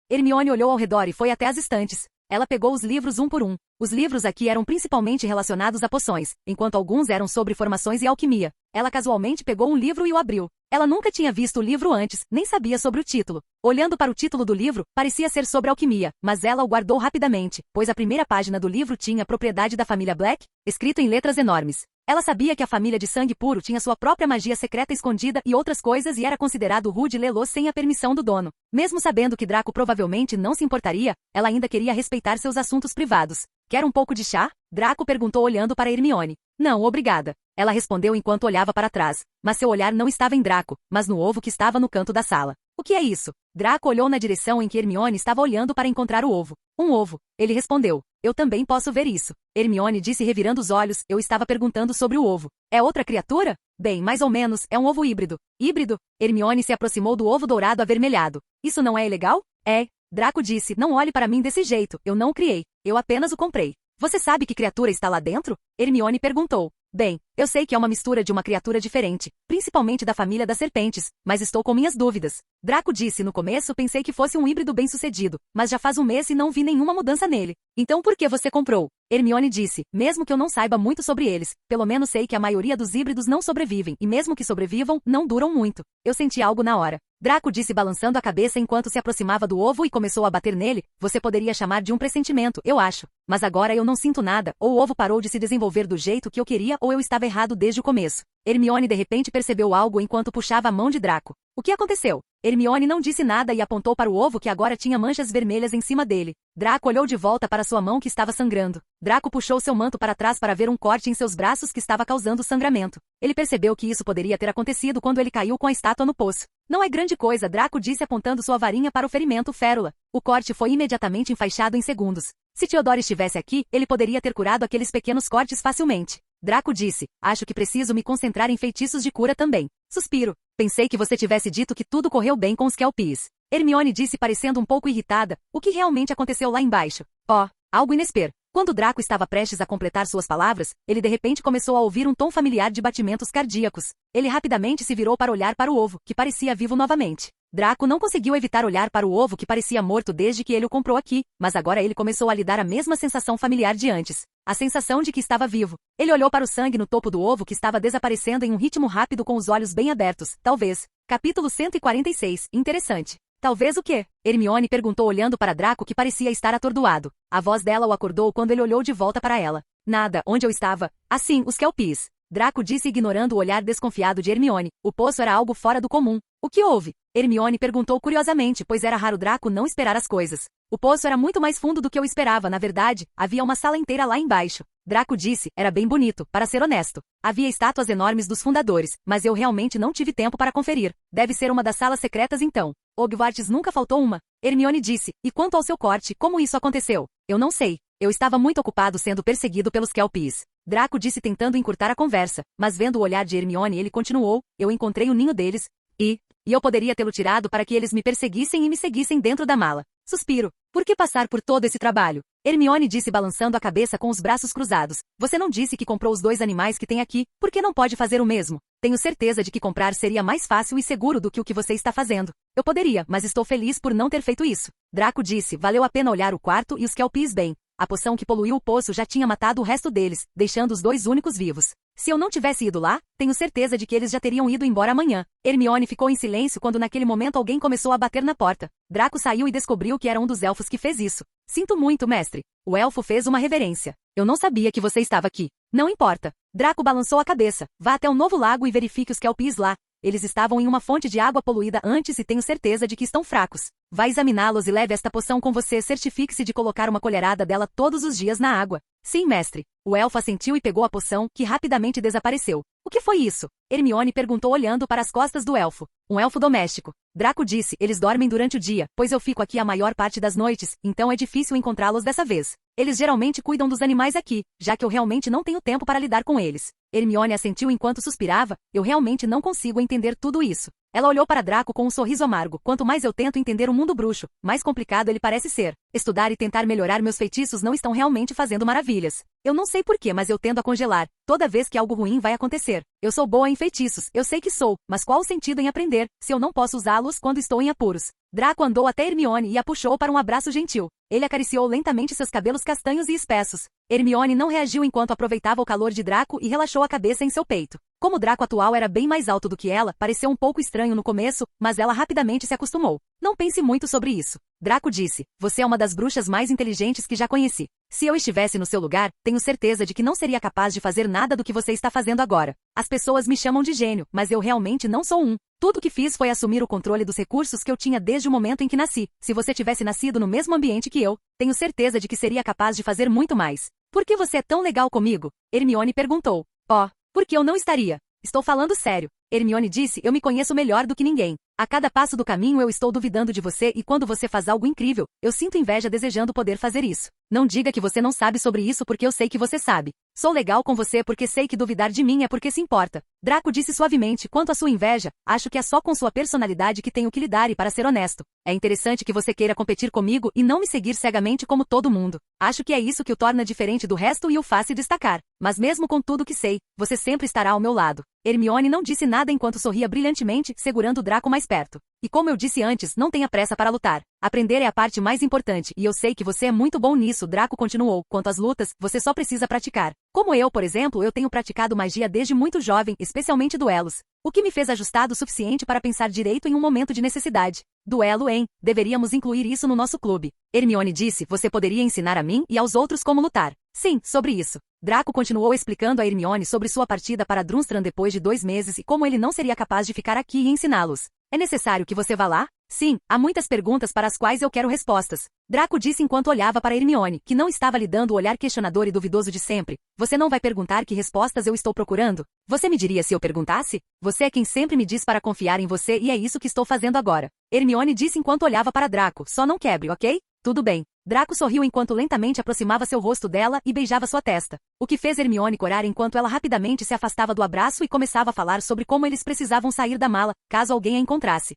Hermione olhou ao redor e foi até as estantes. Ela pegou os livros um por um. Os livros aqui eram principalmente relacionados a poções, enquanto alguns eram sobre formações e alquimia. Ela casualmente pegou um livro e o abriu. Ela nunca tinha visto o livro antes, nem sabia sobre o título. Olhando para o título do livro, parecia ser sobre alquimia, mas ela o guardou rapidamente, pois a primeira página do livro tinha propriedade da família Black, escrito em letras enormes. Ela sabia que a família de sangue puro tinha sua própria magia secreta escondida e outras coisas e era considerado rude lê-los sem a permissão do dono. Mesmo sabendo que Draco provavelmente não se importaria, ela ainda queria respeitar seus assuntos privados. Quer um pouco de chá? Draco perguntou olhando para Hermione. Não, obrigada. Ela respondeu enquanto olhava para trás, mas seu olhar não estava em Draco, mas no ovo que estava no canto da sala. O que é isso? Draco olhou na direção em que Hermione estava olhando para encontrar o ovo. Um ovo. Ele respondeu. Eu também posso ver isso. Hermione disse revirando os olhos, eu estava perguntando sobre o ovo. É outra criatura? Bem, mais ou menos, é um ovo híbrido. Híbrido? Hermione se aproximou do ovo dourado avermelhado. Isso não é ilegal? É. Draco disse, não olhe para mim desse jeito, eu não o criei. Eu apenas o comprei. Você sabe que criatura está lá dentro? Hermione perguntou. Bem, eu sei que é uma mistura de uma criatura diferente, principalmente da família das serpentes, mas estou com minhas dúvidas. Draco disse no começo pensei que fosse um híbrido bem-sucedido, mas já faz um mês e não vi nenhuma mudança nele. Então por que você comprou? Hermione disse, mesmo que eu não saiba muito sobre eles, pelo menos sei que a maioria dos híbridos não sobrevivem e mesmo que sobrevivam, não duram muito. Eu senti algo na hora. Draco disse balançando a cabeça enquanto se aproximava do ovo e começou a bater nele. Você poderia chamar de um pressentimento, eu acho. Mas agora eu não sinto nada, ou o ovo parou de se desenvolver do jeito que eu queria ou eu estava errado desde o começo. Hermione de repente percebeu algo enquanto puxava a mão de Draco. O que aconteceu? Hermione não disse nada e apontou para o ovo que agora tinha manchas vermelhas em cima dele. Draco olhou de volta para sua mão que estava sangrando. Draco puxou seu manto para trás para ver um corte em seus braços que estava causando sangramento. Ele percebeu que isso poderia ter acontecido quando ele caiu com a estátua no poço. Não é grande coisa, Draco disse apontando sua varinha para o ferimento férula. O corte foi imediatamente enfaixado em segundos. Se Theodore estivesse aqui, ele poderia ter curado aqueles pequenos cortes facilmente. Draco disse, acho que preciso me concentrar em feitiços de cura também. Suspiro. Pensei que você tivesse dito que tudo correu bem com os Kelpies. Hermione disse parecendo um pouco irritada. O que realmente aconteceu lá embaixo? Oh, algo inesperado. Quando Draco estava prestes a completar suas palavras, ele de repente começou a ouvir um tom familiar de batimentos cardíacos. Ele rapidamente se virou para olhar para o ovo, que parecia vivo novamente. Draco não conseguiu evitar olhar para o ovo que parecia morto desde que ele o comprou aqui, mas agora ele começou a lhe dar a mesma sensação familiar de antes. A sensação de que estava vivo. Ele olhou para o sangue no topo do ovo que estava desaparecendo em um ritmo rápido com os olhos bem abertos. Talvez. Capítulo 146. Interessante. Talvez o quê? Hermione perguntou olhando para Draco que parecia estar atordoado. A voz dela o acordou quando ele olhou de volta para ela. Nada, onde eu estava? Assim, os Kelpies. Draco disse ignorando o olhar desconfiado de Hermione. O poço era algo fora do comum. O que houve? Hermione perguntou curiosamente, pois era raro Draco não esperar as coisas. O poço era muito mais fundo do que eu esperava, na verdade, havia uma sala inteira lá embaixo. Draco disse, era bem bonito, para ser honesto. Havia estátuas enormes dos fundadores, mas eu realmente não tive tempo para conferir. Deve ser uma das salas secretas então. Hogwarts nunca faltou uma. Hermione disse, e quanto ao seu corte, como isso aconteceu? Eu não sei. Eu estava muito ocupado sendo perseguido pelos Kelpies. Draco disse tentando encurtar a conversa, mas vendo o olhar de Hermione ele continuou, eu encontrei o ninho deles, e eu poderia tê-lo tirado para que eles me perseguissem e me seguissem dentro da mala. Suspiro. Por que passar por todo esse trabalho? Hermione disse balançando a cabeça com os braços cruzados. Você não disse que comprou os 2 animais que tem aqui, por que não pode fazer o mesmo? Tenho certeza de que comprar seria mais fácil e seguro do que o que você está fazendo. Eu poderia, mas estou feliz por não ter feito isso. Draco disse, valeu a pena olhar o quarto e os Kelpies bem. A poção que poluiu o poço já tinha matado o resto deles, deixando os 2 únicos vivos. Se eu não tivesse ido lá, tenho certeza de que eles já teriam ido embora amanhã. Hermione ficou em silêncio quando naquele momento alguém começou a bater na porta. Draco saiu e descobriu que era um dos elfos que fez isso. Sinto muito, mestre. O elfo fez uma reverência. Eu não sabia que você estava aqui. Não importa. Draco balançou a cabeça. Vá até o novo lago e verifique os Kelpies lá. Eles estavam em uma fonte de água poluída antes e tenho certeza de que estão fracos. Vá examiná-los e leve esta poção com você. Certifique-se de colocar uma colherada dela todos os dias na água. Sim, mestre. O elfo assentiu e pegou a poção, que rapidamente desapareceu. O que foi isso? Hermione perguntou olhando para as costas do elfo. Um elfo doméstico. Draco disse, eles dormem durante o dia, pois eu fico aqui a maior parte das noites, então é difícil encontrá-los dessa vez. Eles geralmente cuidam dos animais aqui, já que eu realmente não tenho tempo para lidar com eles. Hermione assentiu enquanto suspirava, eu realmente não consigo entender tudo isso. Ela olhou para Draco com um sorriso amargo. Quanto mais eu tento entender o mundo bruxo, mais complicado ele parece ser. Estudar e tentar melhorar meus feitiços não estão realmente fazendo maravilhas. Eu não sei porquê, mas eu tendo a congelar. Toda vez que algo ruim vai acontecer. Eu sou boa em feitiços, eu sei que sou, mas qual o sentido em aprender, se eu não posso usá-los quando estou em apuros? Draco andou até Hermione e a puxou para um abraço gentil. Ele acariciou lentamente seus cabelos castanhos e espessos. Hermione não reagiu enquanto aproveitava o calor de Draco e relaxou a cabeça em seu peito. Como o Draco atual era bem mais alto do que ela, pareceu um pouco estranho no começo, mas ela rapidamente se acostumou. Não pense muito sobre isso. Draco disse, você é uma das bruxas mais inteligentes que já conheci. Se eu estivesse no seu lugar, tenho certeza de que não seria capaz de fazer nada do que você está fazendo agora. As pessoas me chamam de gênio, mas eu realmente não sou um. Tudo o que fiz foi assumir o controle dos recursos que eu tinha desde o momento em que nasci. Se você tivesse nascido no mesmo ambiente que eu, tenho certeza de que seria capaz de fazer muito mais. Por que você é tão legal comigo? Hermione perguntou. Oh, porque eu não estaria. Estou falando sério. Hermione disse, eu me conheço melhor do que ninguém. A cada passo do caminho eu estou duvidando de você e quando você faz algo incrível, eu sinto inveja desejando poder fazer isso. Não diga que você não sabe sobre isso porque eu sei que você sabe. Sou legal com você porque sei que duvidar de mim é porque se importa. Draco disse suavemente, quanto à sua inveja, acho que é só com sua personalidade que tenho que lidar e para ser honesto. É interessante que você queira competir comigo e não me seguir cegamente como todo mundo. Acho que é isso que o torna diferente do resto e o faz se destacar. Mas mesmo com tudo que sei, você sempre estará ao meu lado. Hermione não disse nada enquanto sorria brilhantemente, segurando Draco mais perto. E como eu disse antes, não tenha pressa para lutar. Aprender é a parte mais importante, e eu sei que você é muito bom nisso, Draco continuou. Quanto às lutas, você só precisa praticar. Como eu, por exemplo, eu tenho praticado magia desde muito jovem, especialmente duelos. O que me fez ajustado o suficiente para pensar direito em um momento de necessidade. Duelo, hein? Deveríamos incluir isso no nosso clube. Hermione disse, você poderia ensinar a mim e aos outros como lutar. Sim, sobre isso. Draco continuou explicando a Hermione sobre sua partida para Durmstrang depois de 2 meses e como ele não seria capaz de ficar aqui e ensiná-los. É necessário que você vá lá? Sim, há muitas perguntas para as quais eu quero respostas. Draco disse enquanto olhava para Hermione, que não estava lhe dando o olhar questionador e duvidoso de sempre. Você não vai perguntar que respostas eu estou procurando? Você me diria se eu perguntasse? Você é quem sempre me diz para confiar em você e é isso que estou fazendo agora. Hermione disse enquanto olhava para Draco, só não quebre, ok? Tudo bem. Draco sorriu enquanto lentamente aproximava seu rosto dela e beijava sua testa. O que fez Hermione corar enquanto ela rapidamente se afastava do abraço e começava a falar sobre como eles precisavam sair da mala, caso alguém a encontrasse.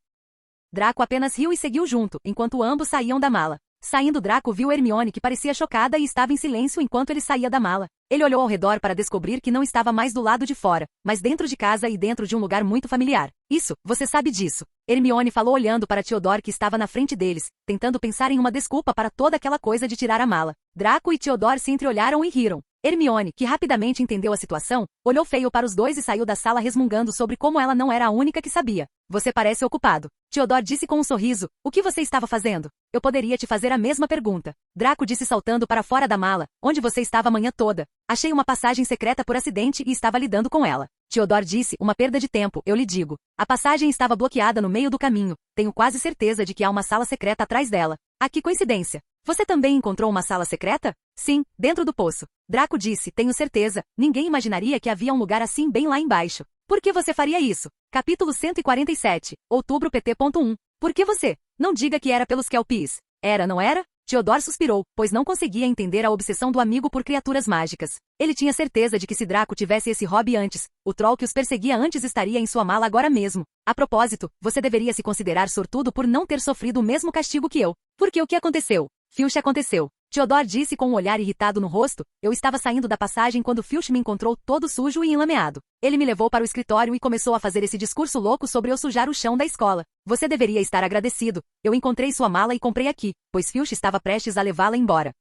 Draco apenas riu e seguiu junto, enquanto ambos saíam da mala. Saindo, Draco viu Hermione que parecia chocada e estava em silêncio enquanto ele saía da mala. Ele olhou ao redor para descobrir que não estava mais do lado de fora, mas dentro de casa e dentro de um lugar muito familiar. Isso, você sabe disso. Hermione falou olhando para Theodore que estava na frente deles, tentando pensar em uma desculpa para toda aquela coisa de tirar a mala. Draco e Theodore se entreolharam e riram. Hermione, que rapidamente entendeu a situação, olhou feio para os dois e saiu da sala resmungando sobre como ela não era a única que sabia. Você parece ocupado. Theodore disse com um sorriso. O que você estava fazendo? Eu poderia te fazer a mesma pergunta. Draco disse saltando para fora da mala. Onde você estava a manhã toda? Achei uma passagem secreta por acidente e estava lidando com ela. Theodore disse, uma perda de tempo, eu lhe digo. A passagem estava bloqueada no meio do caminho. Tenho quase certeza de que há uma sala secreta atrás dela. Ah, que coincidência. Você também encontrou uma sala secreta? Sim, dentro do poço. Draco disse, tenho certeza. Ninguém imaginaria que havia um lugar assim bem lá embaixo. Por que você faria isso? Capítulo 147, outubro PT.1. Por que você? Não diga que era pelos Kelpies. Era, não era? Theodore suspirou, pois não conseguia entender a obsessão do amigo por criaturas mágicas. Ele tinha certeza de que se Draco tivesse esse hobby antes, o troll que os perseguia antes estaria em sua mala agora mesmo. A propósito, você deveria se considerar sortudo por não ter sofrido o mesmo castigo que eu. Porque o que aconteceu? Filch aconteceu. Theodore disse com um olhar irritado no rosto, eu estava saindo da passagem quando Filch me encontrou todo sujo e enlameado. Ele me levou para o escritório e começou a fazer esse discurso louco sobre eu sujar o chão da escola. Você deveria estar agradecido. Eu encontrei sua mala e comprei aqui, pois Filch estava prestes a levá-la embora.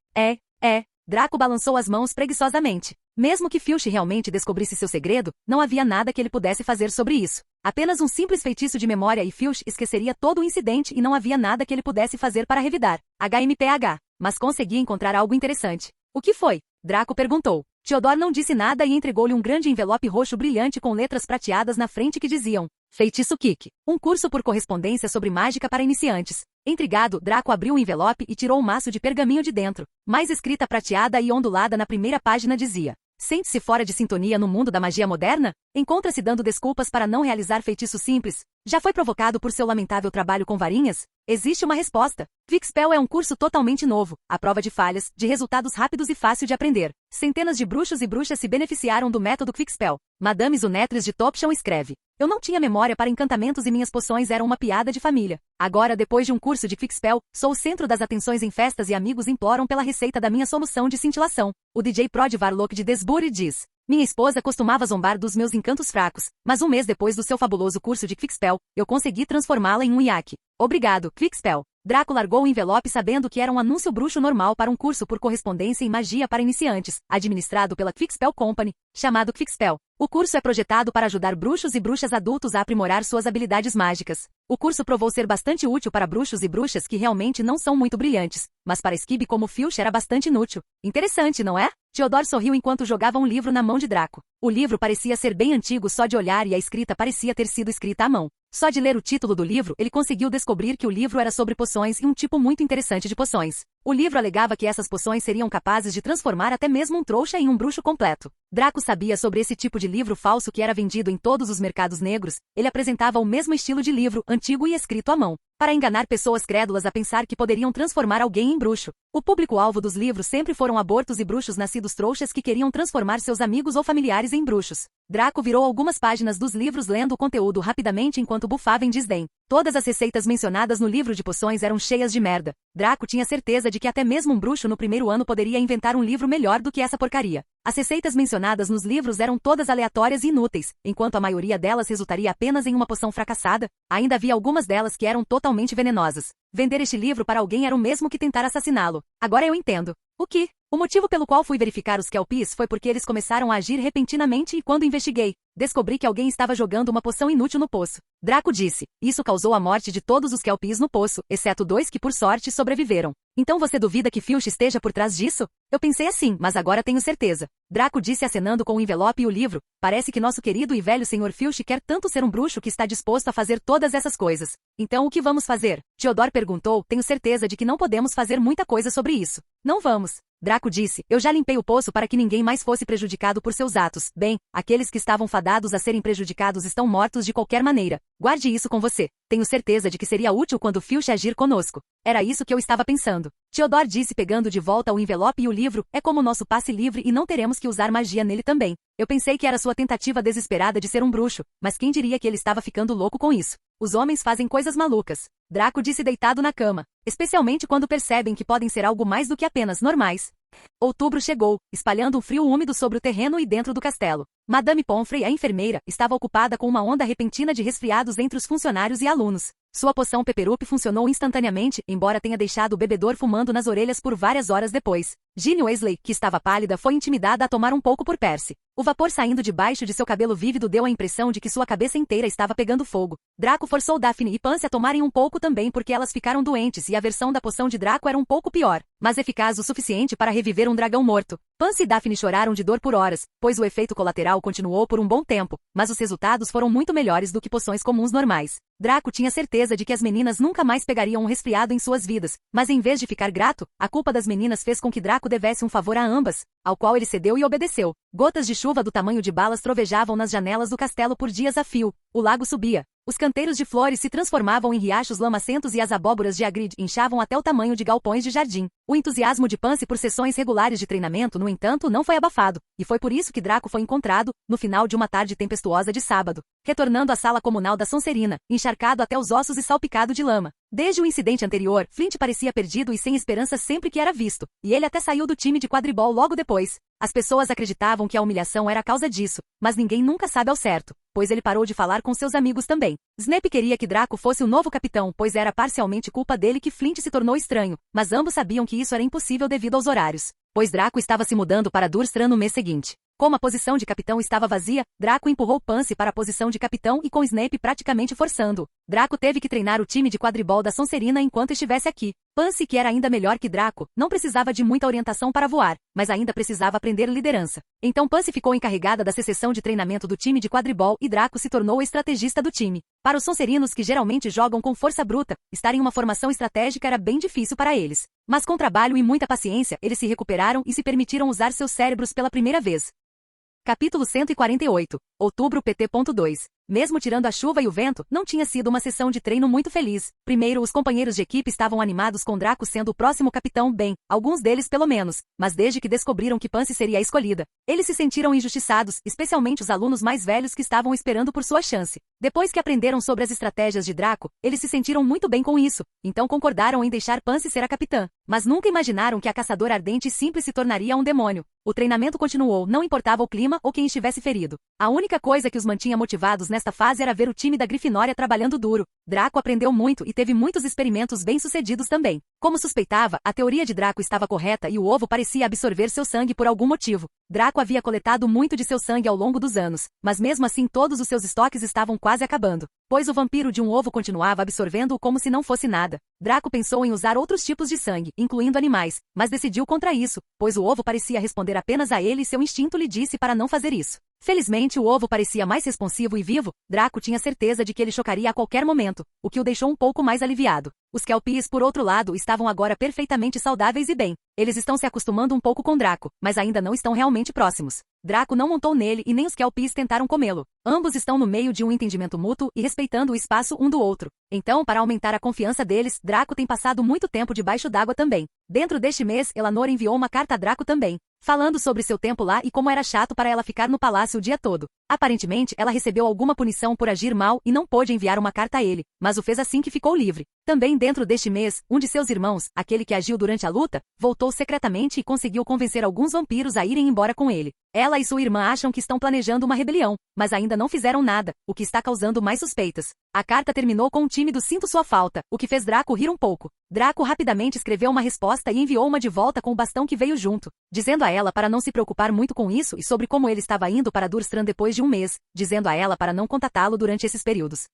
Draco balançou as mãos preguiçosamente. Mesmo que Filch realmente descobrisse seu segredo, não havia nada que ele pudesse fazer sobre isso. Apenas um simples feitiço de memória e Filch esqueceria todo o incidente e não havia nada que ele pudesse fazer para revidar. HMPH. Mas consegui encontrar algo interessante. O que foi? Draco perguntou. Theodore não disse nada e entregou-lhe um grande envelope roxo brilhante com letras prateadas na frente que diziam Feitiço Kick. Um curso por correspondência sobre mágica para iniciantes. Intrigado, Draco abriu o envelope e tirou um maço de pergaminho de dentro. Mais escrita prateada e ondulada na primeira página dizia Sente-se fora de sintonia no mundo da magia moderna? Encontra-se dando desculpas para não realizar feitiços simples? Já foi provocado por seu lamentável trabalho com varinhas? Existe uma resposta. Quickspell é um curso totalmente novo, à prova de falhas, de resultados rápidos e fácil de aprender. Centenas de bruxos e bruxas se beneficiaram do método Quickspell. Madame Zunetres de Topsham escreve. Eu não tinha memória para encantamentos e minhas poções eram uma piada de família. Agora, depois de um curso de Quickspell, sou o centro das atenções em festas e amigos imploram pela receita da minha solução de cintilação. O DJ Prod Varlock de Desbury diz. Minha esposa costumava zombar dos meus encantos fracos, mas um mês depois do seu fabuloso curso de Quickspell, eu consegui transformá-la em um iaque. Obrigado, Quickspell. Draco largou o envelope sabendo que era um anúncio bruxo normal para um curso por correspondência em magia para iniciantes, administrado pela Quickspell Company, chamado Quickspell. O curso é projetado para ajudar bruxos e bruxas adultos a aprimorar suas habilidades mágicas. O curso provou ser bastante útil para bruxos e bruxas que realmente não são muito brilhantes, mas para Skib como Filch era bastante inútil. Interessante, não é? Theodore sorriu enquanto jogava um livro na mão de Draco. O livro parecia ser bem antigo só de olhar e a escrita parecia ter sido escrita à mão. Só de ler o título do livro, ele conseguiu descobrir que o livro era sobre poções e um tipo muito interessante de poções. O livro alegava que essas poções seriam capazes de transformar até mesmo um trouxa em um bruxo completo. Draco sabia sobre esse tipo de livro falso que era vendido em todos os mercados negros. Ele apresentava o mesmo estilo de livro, antigo e escrito à mão, para enganar pessoas crédulas a pensar que poderiam transformar alguém em bruxo. O público-alvo dos livros sempre foram abortos e bruxos nascidos trouxas que queriam transformar seus amigos ou familiares em bruxos. Draco virou algumas páginas dos livros lendo o conteúdo rapidamente enquanto bufava em desdém. Todas as receitas mencionadas no livro de poções eram cheias de merda. Draco tinha certeza de que até mesmo um bruxo no primeiro ano poderia inventar um livro melhor do que essa porcaria. As receitas mencionadas nos livros eram todas aleatórias e inúteis, enquanto a maioria delas resultaria apenas em uma poção fracassada. Ainda havia algumas delas que eram totalmente venenosas. Vender este livro para alguém era o mesmo que tentar assassiná-lo. Agora eu entendo. O que? O motivo pelo qual fui verificar os Kelpies foi porque eles começaram a agir repentinamente e quando investiguei, descobri que alguém estava jogando uma poção inútil no poço. Draco disse, isso causou a morte de todos os Kelpies no poço, exceto 2 que por sorte sobreviveram. Então você duvida que Filch esteja por trás disso? Eu pensei assim, mas agora tenho certeza. Draco disse acenando com o envelope e o livro, parece que nosso querido e velho Sr. Filch quer tanto ser um bruxo que está disposto a fazer todas essas coisas. Então o que vamos fazer? Theodore perguntou, tenho certeza de que não podemos fazer muita coisa sobre isso. Não vamos. Draco disse, eu já limpei o poço para que ninguém mais fosse prejudicado por seus atos. Bem, aqueles que estavam fadados a serem prejudicados estão mortos de qualquer maneira. Guarde isso com você. Tenho certeza de que seria útil quando Filch agir conosco. Era isso que eu estava pensando. Theodore disse pegando de volta o envelope e o livro, é como nosso passe livre e não teremos que usar magia nele também. Eu pensei que era sua tentativa desesperada de ser um bruxo, mas quem diria que ele estava ficando louco com isso? Os homens fazem coisas malucas. Draco disse deitado na cama. Especialmente quando percebem que podem ser algo mais do que apenas normais. Outubro chegou, espalhando um frio úmido sobre o terreno e dentro do castelo. Madame Pomfrey, a enfermeira, estava ocupada com uma onda repentina de resfriados entre os funcionários e alunos. Sua poção Peperup funcionou instantaneamente, embora tenha deixado o bebedor fumando nas orelhas por várias horas depois. Ginny Weasley, que estava pálida, foi intimidada a tomar um pouco por Percy. O vapor saindo debaixo de seu cabelo vívido deu a impressão de que sua cabeça inteira estava pegando fogo. Draco forçou Daphne e Pansy a tomarem um pouco também porque elas ficaram doentes e a versão da poção de Draco era um pouco pior, mas eficaz o suficiente para reviver um dragão morto. Pansy e Daphne choraram de dor por horas, pois o efeito colateral continuou por um bom tempo, mas os resultados foram muito melhores do que poções comuns normais. Draco tinha certeza de que as meninas nunca mais pegariam um resfriado em suas vidas, mas em vez de ficar grato, a culpa das meninas fez com que Draco devesse um favor a ambas, ao qual ele cedeu e obedeceu. Gotas de chuva do tamanho de balas trovejavam nas janelas do castelo por dias a fio. O lago subia. Os canteiros de flores se transformavam em riachos lamacentos e as abóboras de Hagrid inchavam até o tamanho de galpões de jardim. O entusiasmo de Pansy por sessões regulares de treinamento, no entanto, não foi abafado, e foi por isso que Draco foi encontrado, no final de uma tarde tempestuosa de sábado, retornando à sala comunal da Sonserina, encharcado até os ossos e salpicado de lama. Desde o incidente anterior, Flint parecia perdido e sem esperança sempre que era visto, e ele até saiu do time de quadribol logo depois. As pessoas acreditavam que a humilhação era a causa disso, mas ninguém nunca sabe ao certo, pois ele parou de falar com seus amigos também. Snape queria que Draco fosse o novo capitão, pois era parcialmente culpa dele que Flint se tornou estranho, mas ambos sabiam que isso era impossível devido aos horários, pois Draco estava se mudando para Durmstrang no mês seguinte. Como a posição de capitão estava vazia, Draco empurrou Pansy para a posição de capitão e com Snape praticamente forçando-o. Draco teve que treinar o time de quadribol da Sonserina enquanto estivesse aqui. Pansy, que era ainda melhor que Draco, não precisava de muita orientação para voar, mas ainda precisava aprender liderança. Então Pansy ficou encarregada da sessão de treinamento do time de quadribol e Draco se tornou o estrategista do time. Para os Sonserinos que geralmente jogam com força bruta, estar em uma formação estratégica era bem difícil para eles. Mas com trabalho e muita paciência, eles se recuperaram e se permitiram usar seus cérebros pela primeira vez. Capítulo 148. Outubro PT.2. Mesmo tirando a chuva e o vento, não tinha sido uma sessão de treino muito feliz. Primeiro, os companheiros de equipe estavam animados com Draco sendo o próximo capitão, bem, alguns deles pelo menos, mas desde que descobriram que Pansy seria a escolhida, eles se sentiram injustiçados, especialmente os alunos mais velhos que estavam esperando por sua chance. Depois que aprenderam sobre as estratégias de Draco, eles se sentiram muito bem com isso, então concordaram em deixar Pansy ser a capitã, mas nunca imaginaram que a caçadora ardente simples se tornaria um demônio. O treinamento continuou, não importava o clima ou quem estivesse ferido. A única coisa que os mantinha motivados nesta fase era ver o time da Grifinória trabalhando duro. Draco aprendeu muito e teve muitos experimentos bem-sucedidos também. Como suspeitava, a teoria de Draco estava correta e o ovo parecia absorver seu sangue por algum motivo. Draco havia coletado muito de seu sangue ao longo dos anos, mas mesmo assim todos os seus estoques estavam quase acabando, pois o vampiro de um ovo continuava absorvendo-o como se não fosse nada. Draco pensou em usar outros tipos de sangue, incluindo animais, mas decidiu contra isso, pois o ovo parecia responder apenas a ele e seu instinto lhe disse para não fazer isso. Felizmente o ovo parecia mais responsivo e vivo, Draco tinha certeza de que ele chocaria a qualquer momento, o que o deixou um pouco mais aliviado. Os Kelpies, por outro lado, estavam agora perfeitamente saudáveis e bem. Eles estão se acostumando um pouco com Draco, mas ainda não estão realmente próximos. Draco não montou nele e nem os Kelpies tentaram comê-lo. Ambos estão no meio de um entendimento mútuo e respeitando o espaço um do outro. Então, para aumentar a confiança deles, Draco tem passado muito tempo debaixo d'água também. Dentro deste mês, Elanor enviou uma carta a Draco também. falando sobre seu tempo lá e como era chato para ela ficar no palácio o dia todo. Aparentemente, ela recebeu alguma punição por agir mal e não pôde enviar uma carta a ele, mas o fez assim que ficou livre. Também dentro deste mês, um de seus irmãos, aquele que agiu durante a luta, voltou secretamente e conseguiu convencer alguns vampiros a irem embora com ele. Ela e sua irmã acham que estão planejando uma rebelião, mas ainda não fizeram nada, o que está causando mais suspeitas. A carta terminou com um tímido "sinto sua falta", o que fez Draco rir um pouco. Draco rapidamente escreveu uma resposta e enviou uma de volta com o bastão que veio junto, dizendo a ela para não se preocupar muito com isso e sobre como ele estava indo para Durstrand depois de um mês, dizendo a ela para não contatá-lo durante esses períodos.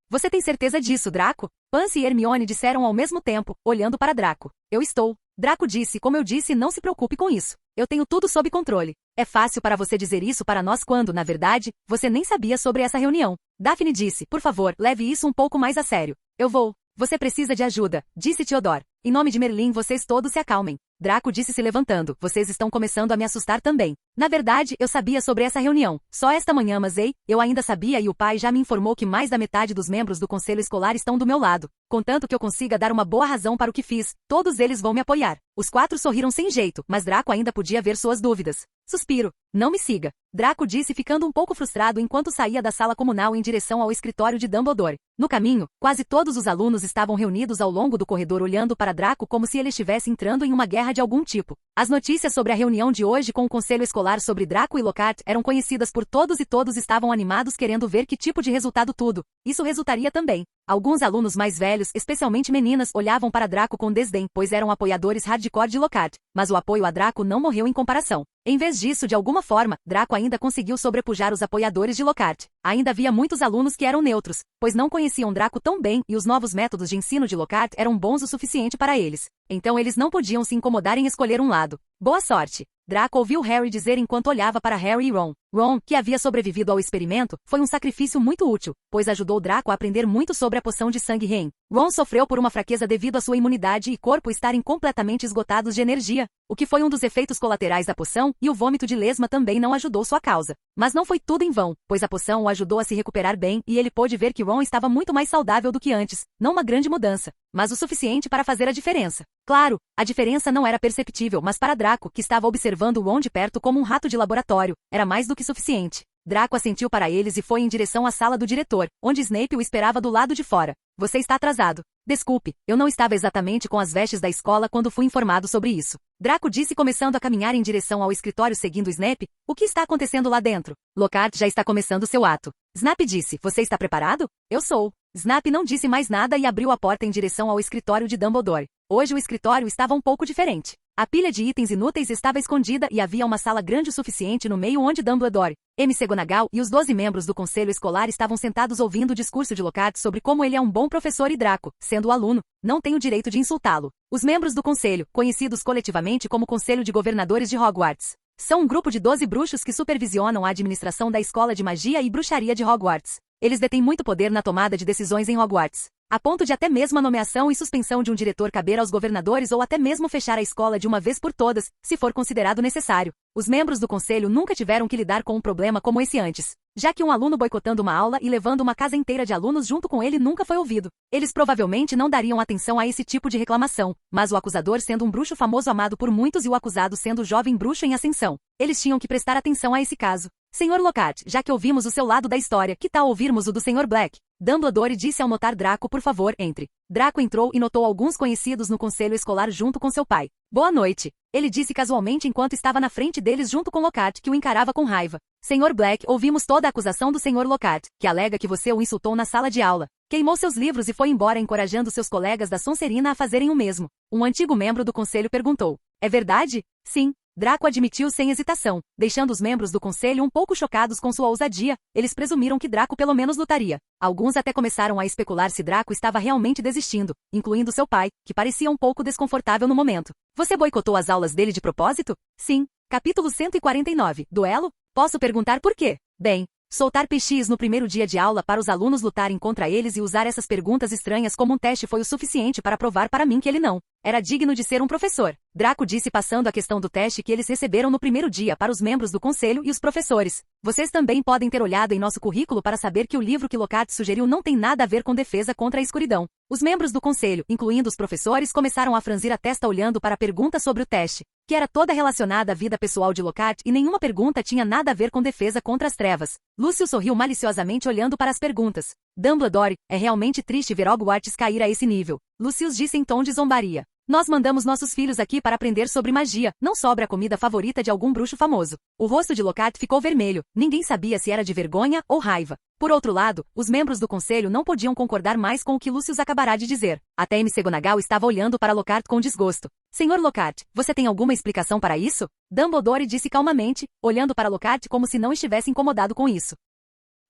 Você tem certeza disso, Draco? Pansy e Hermione disseram ao mesmo tempo, olhando para Draco. Eu estou. Draco disse, como eu disse, não se preocupe com isso. Eu tenho tudo sob controle. É fácil para você dizer isso para nós quando, na verdade, você nem sabia sobre essa reunião. Daphne disse, por favor, leve isso um pouco mais a sério. Eu vou. Você precisa de ajuda, disse Theodore. Em nome de Merlin, vocês todos se acalmem. Draco disse se levantando, vocês estão começando a me assustar também. Na verdade, eu sabia sobre essa reunião. Só esta manhã, mas eu ainda sabia e o pai já me informou que mais da metade dos membros do conselho escolar estão do meu lado. Contanto que eu consiga dar uma boa razão para o que fiz, todos eles vão me apoiar. Os 4 sorriram sem jeito, mas Draco ainda podia ver suas dúvidas. Suspiro. Não me siga. Draco disse ficando um pouco frustrado enquanto saía da sala comunal em direção ao escritório de Dumbledore. No caminho, quase todos os alunos estavam reunidos ao longo do corredor olhando para Draco como se ele estivesse entrando em uma guerra de algum tipo. As notícias sobre a reunião de hoje com o conselho escolar sobre Draco e Lockhart eram conhecidas por todos e todos estavam animados querendo ver que tipo de resultado tudo isso resultaria também. Alguns alunos mais velhos, especialmente meninas, olhavam para Draco com desdém, pois eram apoiadores hardcore de Lockhart, mas o apoio a Draco não morreu em comparação. Em vez disso, de alguma forma, Draco ainda conseguiu sobrepujar os apoiadores de Lockhart. Ainda havia muitos alunos que eram neutros, pois não conheciam Draco tão bem e os novos métodos de ensino de Lockhart eram bons o suficiente para eles. Então eles não podiam se incomodar em escolher um lado. Boa sorte! Draco ouviu Harry dizer enquanto olhava para Harry e Ron. Ron, que havia sobrevivido ao experimento, foi um sacrifício muito útil, pois ajudou Draco a aprender muito sobre a poção de sangue Rein. Ron sofreu por uma fraqueza devido à sua imunidade e corpo estarem completamente esgotados de energia, o que foi um dos efeitos colaterais da poção, e o vômito de lesma também não ajudou sua causa. Mas não foi tudo em vão, pois a poção o ajudou a se recuperar bem e ele pôde ver que Ron estava muito mais saudável do que antes, não uma grande mudança, mas o suficiente para fazer a diferença. Claro, a diferença não era perceptível, mas para Draco, que estava observando Ron de perto como um rato de laboratório, era mais do que suficiente. Draco assentiu para eles e foi em direção à sala do diretor, onde Snape o esperava do lado de fora. Você está atrasado. Desculpe, eu não estava exatamente com as vestes da escola quando fui informado sobre isso. Draco disse começando a caminhar em direção ao escritório seguindo Snape. O que está acontecendo lá dentro? Lockhart já está começando seu ato. Snape disse, você está preparado? Eu sou. Snape não disse mais nada e abriu a porta em direção ao escritório de Dumbledore. Hoje o escritório estava um pouco diferente. A pilha de itens inúteis estava escondida e havia uma sala grande o suficiente no meio onde Dumbledore, McGonagall e os 12 membros do conselho escolar estavam sentados ouvindo o discurso de Lockhart sobre como ele é um bom professor e Draco, sendo o aluno, não tem o direito de insultá-lo. Os membros do conselho, conhecidos coletivamente como Conselho de Governadores de Hogwarts, são um grupo de 12 bruxos que supervisionam a administração da Escola de Magia e Bruxaria de Hogwarts. Eles detêm muito poder na tomada de decisões em Hogwarts, a ponto de até mesmo a nomeação e suspensão de um diretor caber aos governadores ou até mesmo fechar a escola de uma vez por todas, se for considerado necessário. Os membros do conselho nunca tiveram que lidar com um problema como esse antes, já que um aluno boicotando uma aula e levando uma casa inteira de alunos junto com ele nunca foi ouvido. Eles provavelmente não dariam atenção a esse tipo de reclamação, mas o acusador sendo um bruxo famoso amado por muitos e o acusado sendo o jovem bruxo em ascensão, eles tinham que prestar atenção a esse caso. Senhor Lockhart, já que ouvimos o seu lado da história, que tal ouvirmos o do Sr. Black? Dumbledore disse ao notar Draco, por favor, entre. Draco entrou e notou alguns conhecidos no conselho escolar junto com seu pai. Boa noite. Ele disse casualmente enquanto estava na frente deles junto com Lockhart, que o encarava com raiva. Sr. Black, ouvimos toda a acusação do Sr. Lockhart, que alega que você o insultou na sala de aula. Queimou seus livros e foi embora encorajando seus colegas da Sonserina a fazerem o mesmo. Um antigo membro do conselho perguntou. É verdade? Sim. Draco admitiu sem hesitação, deixando os membros do conselho um pouco chocados com sua ousadia. Eles presumiram que Draco pelo menos lutaria. Alguns até começaram a especular se Draco estava realmente desistindo, incluindo seu pai, que parecia um pouco desconfortável no momento. Você boicotou as aulas dele de propósito? Sim. Capítulo 149. Duelo? Posso perguntar por quê? Bem, soltar PX no primeiro dia de aula para os alunos lutarem contra eles e usar essas perguntas estranhas como um teste foi o suficiente para provar para mim que ele não era digno de ser um professor. Draco disse passando a questão do teste que eles receberam no primeiro dia para os membros do conselho e os professores. Vocês também podem ter olhado em nosso currículo para saber que o livro que Lockhart sugeriu não tem nada a ver com defesa contra a escuridão. Os membros do conselho, incluindo os professores, começaram a franzir a testa olhando para a pergunta sobre o teste, que era toda relacionada à vida pessoal de Lockhart e nenhuma pergunta tinha nada a ver com defesa contra as trevas. Lucius sorriu maliciosamente olhando para as perguntas. Dumbledore, é realmente triste ver Hogwarts cair a esse nível. Lucius disse em tom de zombaria. Nós mandamos nossos filhos aqui para aprender sobre magia, não sobre a comida favorita de algum bruxo famoso. O rosto de Lockhart ficou vermelho, ninguém sabia se era de vergonha ou raiva. Por outro lado, os membros do conselho não podiam concordar mais com o que Lucius acabará de dizer. Até McGonagall estava olhando para Lockhart com desgosto. Senhor Lockhart, você tem alguma explicação para isso? Dumbledore disse calmamente, olhando para Lockhart como se não estivesse incomodado com isso.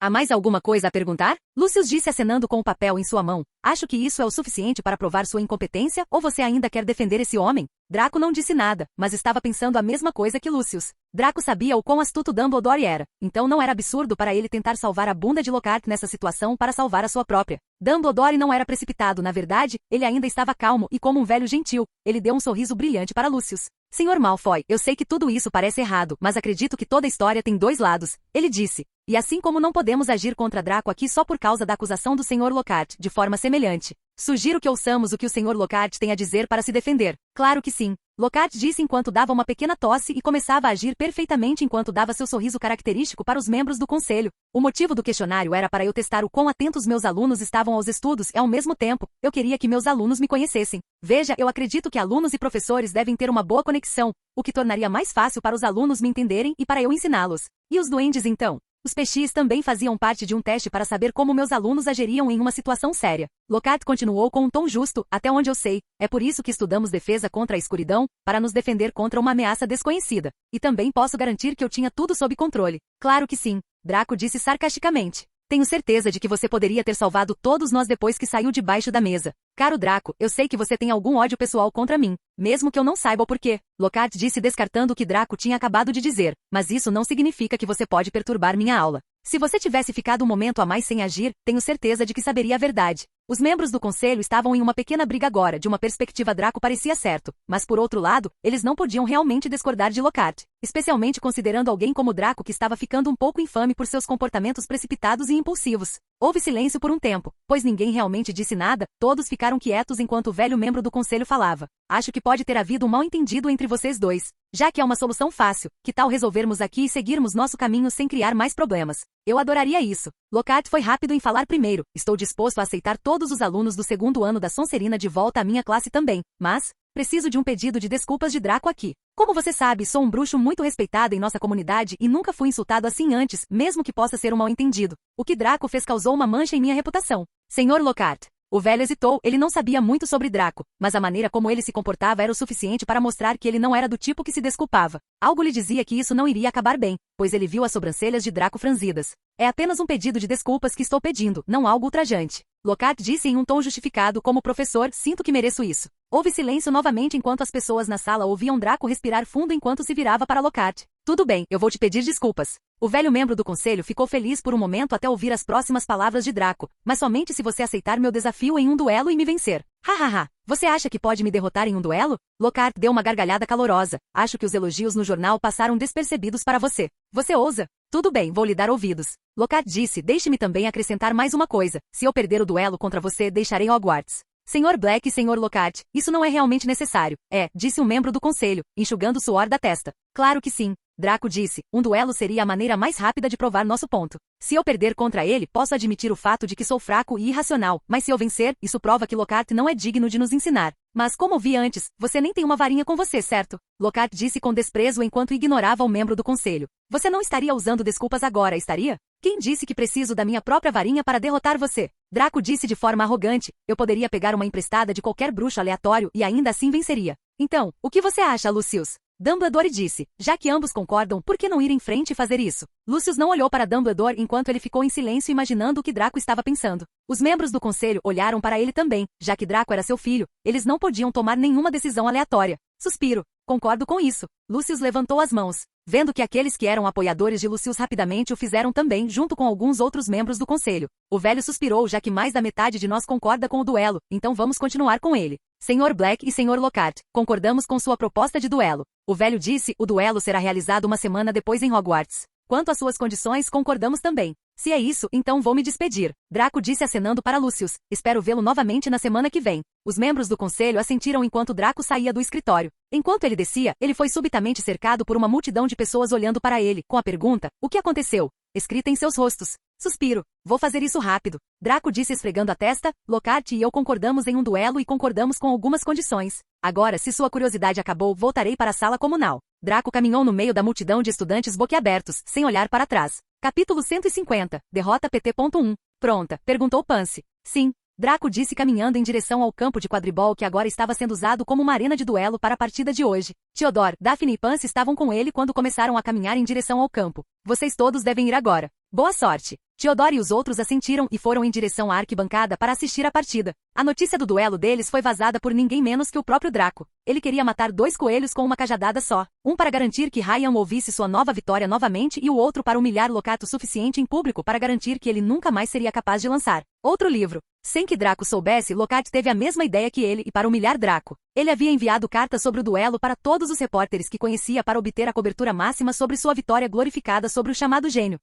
Há mais alguma coisa a perguntar? Lucius disse acenando com o papel em sua mão. Acho que isso é o suficiente para provar sua incompetência, ou você ainda quer defender esse homem? Draco não disse nada, mas estava pensando a mesma coisa que Lucius. Draco sabia o quão astuto Dumbledore era, então não era absurdo para ele tentar salvar a bunda de Lockhart nessa situação para salvar a sua própria. Dumbledore não era precipitado, na verdade, ele ainda estava calmo e como um velho gentil, ele deu um sorriso brilhante para Lucius. Senhor Malfoy, eu sei que tudo isso parece errado, mas acredito que toda história tem dois lados, ele disse. E assim como não podemos agir contra Draco aqui só por causa da acusação do Sr. Lockhart, de forma semelhante. Sugiro que ouçamos o que o Sr. Lockhart tem a dizer para se defender. Claro que sim. Lockhart disse enquanto dava uma pequena tosse e começava a agir perfeitamente enquanto dava seu sorriso característico para os membros do conselho. O motivo do questionário era para eu testar o quão atentos meus alunos estavam aos estudos e, ao mesmo tempo, eu queria que meus alunos me conhecessem. Veja, eu acredito que alunos e professores devem ter uma boa conexão, o que tornaria mais fácil para os alunos me entenderem e para eu ensiná-los. E os duendes então? Os peixes também faziam parte de um teste para saber como meus alunos agiriam em uma situação séria. Lockhart continuou com um tom justo, até onde eu sei. É por isso que estudamos defesa contra a escuridão, para nos defender contra uma ameaça desconhecida. E também posso garantir que eu tinha tudo sob controle. Claro que sim, Draco disse sarcasticamente. Tenho certeza de que você poderia ter salvado todos nós depois que saiu debaixo da mesa. Caro Draco, eu sei que você tem algum ódio pessoal contra mim, mesmo que eu não saiba o porquê. Lockhart disse descartando o que Draco tinha acabado de dizer, mas isso não significa que você pode perturbar minha aula. Se você tivesse ficado um momento a mais sem agir, tenho certeza de que saberia a verdade. Os membros do conselho estavam em uma pequena briga agora, de uma perspectiva Draco parecia certo, mas por outro lado, eles não podiam realmente discordar de Lockhart, especialmente considerando alguém como Draco que estava ficando um pouco infame por seus comportamentos precipitados e impulsivos. Houve silêncio por um tempo, pois ninguém realmente disse nada, todos ficaram quietos enquanto o velho membro do conselho falava. Acho que pode ter havido um mal-entendido entre vocês dois. Já que é uma solução fácil, que tal resolvermos aqui e seguirmos nosso caminho sem criar mais problemas? Eu adoraria isso. Lockhart foi rápido em falar primeiro. Estou disposto a aceitar todos os alunos do segundo ano da Sonserina de volta à minha classe também, mas preciso de um pedido de desculpas de Draco aqui. Como você sabe, sou um bruxo muito respeitado em nossa comunidade e nunca fui insultado assim antes, mesmo que possa ser um mal-entendido. O que Draco fez causou uma mancha em minha reputação. Senhor Lockhart. O velho hesitou, ele não sabia muito sobre Draco, mas a maneira como ele se comportava era o suficiente para mostrar que ele não era do tipo que se desculpava. Algo lhe dizia que isso não iria acabar bem, pois ele viu as sobrancelhas de Draco franzidas. É apenas um pedido de desculpas que estou pedindo, não algo ultrajante. Lockhart disse em um tom justificado como professor, sinto que mereço isso. Houve silêncio novamente enquanto as pessoas na sala ouviam Draco respirar fundo enquanto se virava para Lockhart. Tudo bem, eu vou te pedir desculpas. O velho membro do conselho ficou feliz por um momento até ouvir as próximas palavras de Draco, mas somente se você aceitar meu desafio em um duelo e me vencer. Hahaha, você acha que pode me derrotar em um duelo? Lockhart deu uma gargalhada calorosa. Acho que os elogios no jornal passaram despercebidos para você. Você ousa? Tudo bem, vou lhe dar ouvidos. Lockhart disse, deixe-me também acrescentar mais uma coisa. Se eu perder o duelo contra você, deixarei Hogwarts. Senhor Black e Senhor Lockhart, isso não é realmente necessário. Disse um membro do conselho, enxugando o suor da testa. Claro que sim. Draco disse, um duelo seria a maneira mais rápida de provar nosso ponto. Se eu perder contra ele, posso admitir o fato de que sou fraco e irracional, mas se eu vencer, isso prova que Lockhart não é digno de nos ensinar. Mas como vi antes, você nem tem uma varinha com você, certo? Lockhart disse com desprezo enquanto ignorava o membro do conselho. Você não estaria usando desculpas agora, estaria? Quem disse que preciso da minha própria varinha para derrotar você? Draco disse de forma arrogante, eu poderia pegar uma emprestada de qualquer bruxo aleatório e ainda assim venceria. Então, o que você acha, Lucius? Dumbledore disse, já que ambos concordam, por que não ir em frente e fazer isso? Lucius não olhou para Dumbledore enquanto ele ficou em silêncio imaginando o que Draco estava pensando. Os membros do conselho olharam para ele também, já que Draco era seu filho, eles não podiam tomar nenhuma decisão aleatória. Suspiro. Concordo com isso. Lucius levantou as mãos. Vendo que aqueles que eram apoiadores de Lucius rapidamente o fizeram também, junto com alguns outros membros do conselho. O velho suspirou já que mais da metade de nós concorda com o duelo, então vamos continuar com ele. Senhor Black e Senhor Lockhart, concordamos com sua proposta de duelo. O velho disse, o duelo será realizado uma semana depois em Hogwarts. Quanto às suas condições, concordamos também. Se é isso, então vou me despedir. Draco disse acenando para Lucius. Espero vê-lo novamente na semana que vem. Os membros do conselho assentiram enquanto Draco saía do escritório. Enquanto ele descia, ele foi subitamente cercado por uma multidão de pessoas olhando para ele, com a pergunta, o que aconteceu? Escrita em seus rostos. Suspiro. Vou fazer isso rápido. Draco disse esfregando a testa. Lockhart e eu concordamos em um duelo e concordamos com algumas condições. Agora, se sua curiosidade acabou, voltarei para a sala comunal. Draco caminhou no meio da multidão de estudantes boquiabertos, sem olhar para trás. Capítulo 150. Derrota PT.1. Pronta? Perguntou Pansy. Sim. Draco disse caminhando em direção ao campo de quadribol que agora estava sendo usado como uma arena de duelo para a partida de hoje. Theodore, Daphne e Pansy estavam com ele quando começaram a caminhar em direção ao campo. Vocês todos devem ir agora. Boa sorte. Theodore e os outros assentiram e foram em direção à arquibancada para assistir à partida. A notícia do duelo deles foi vazada por ninguém menos que o próprio Draco. Ele queria matar 2 coelhos com uma cajadada só. Um para garantir que Ryan ouvisse sua nova vitória novamente e o outro para humilhar Lockhart o suficiente em público para garantir que ele nunca mais seria capaz de lançar outro livro. Sem que Draco soubesse, Lockhart teve a mesma ideia que ele e para humilhar Draco. Ele havia enviado cartas sobre o duelo para todos os repórteres que conhecia para obter a cobertura máxima sobre sua vitória glorificada sobre o chamado gênio.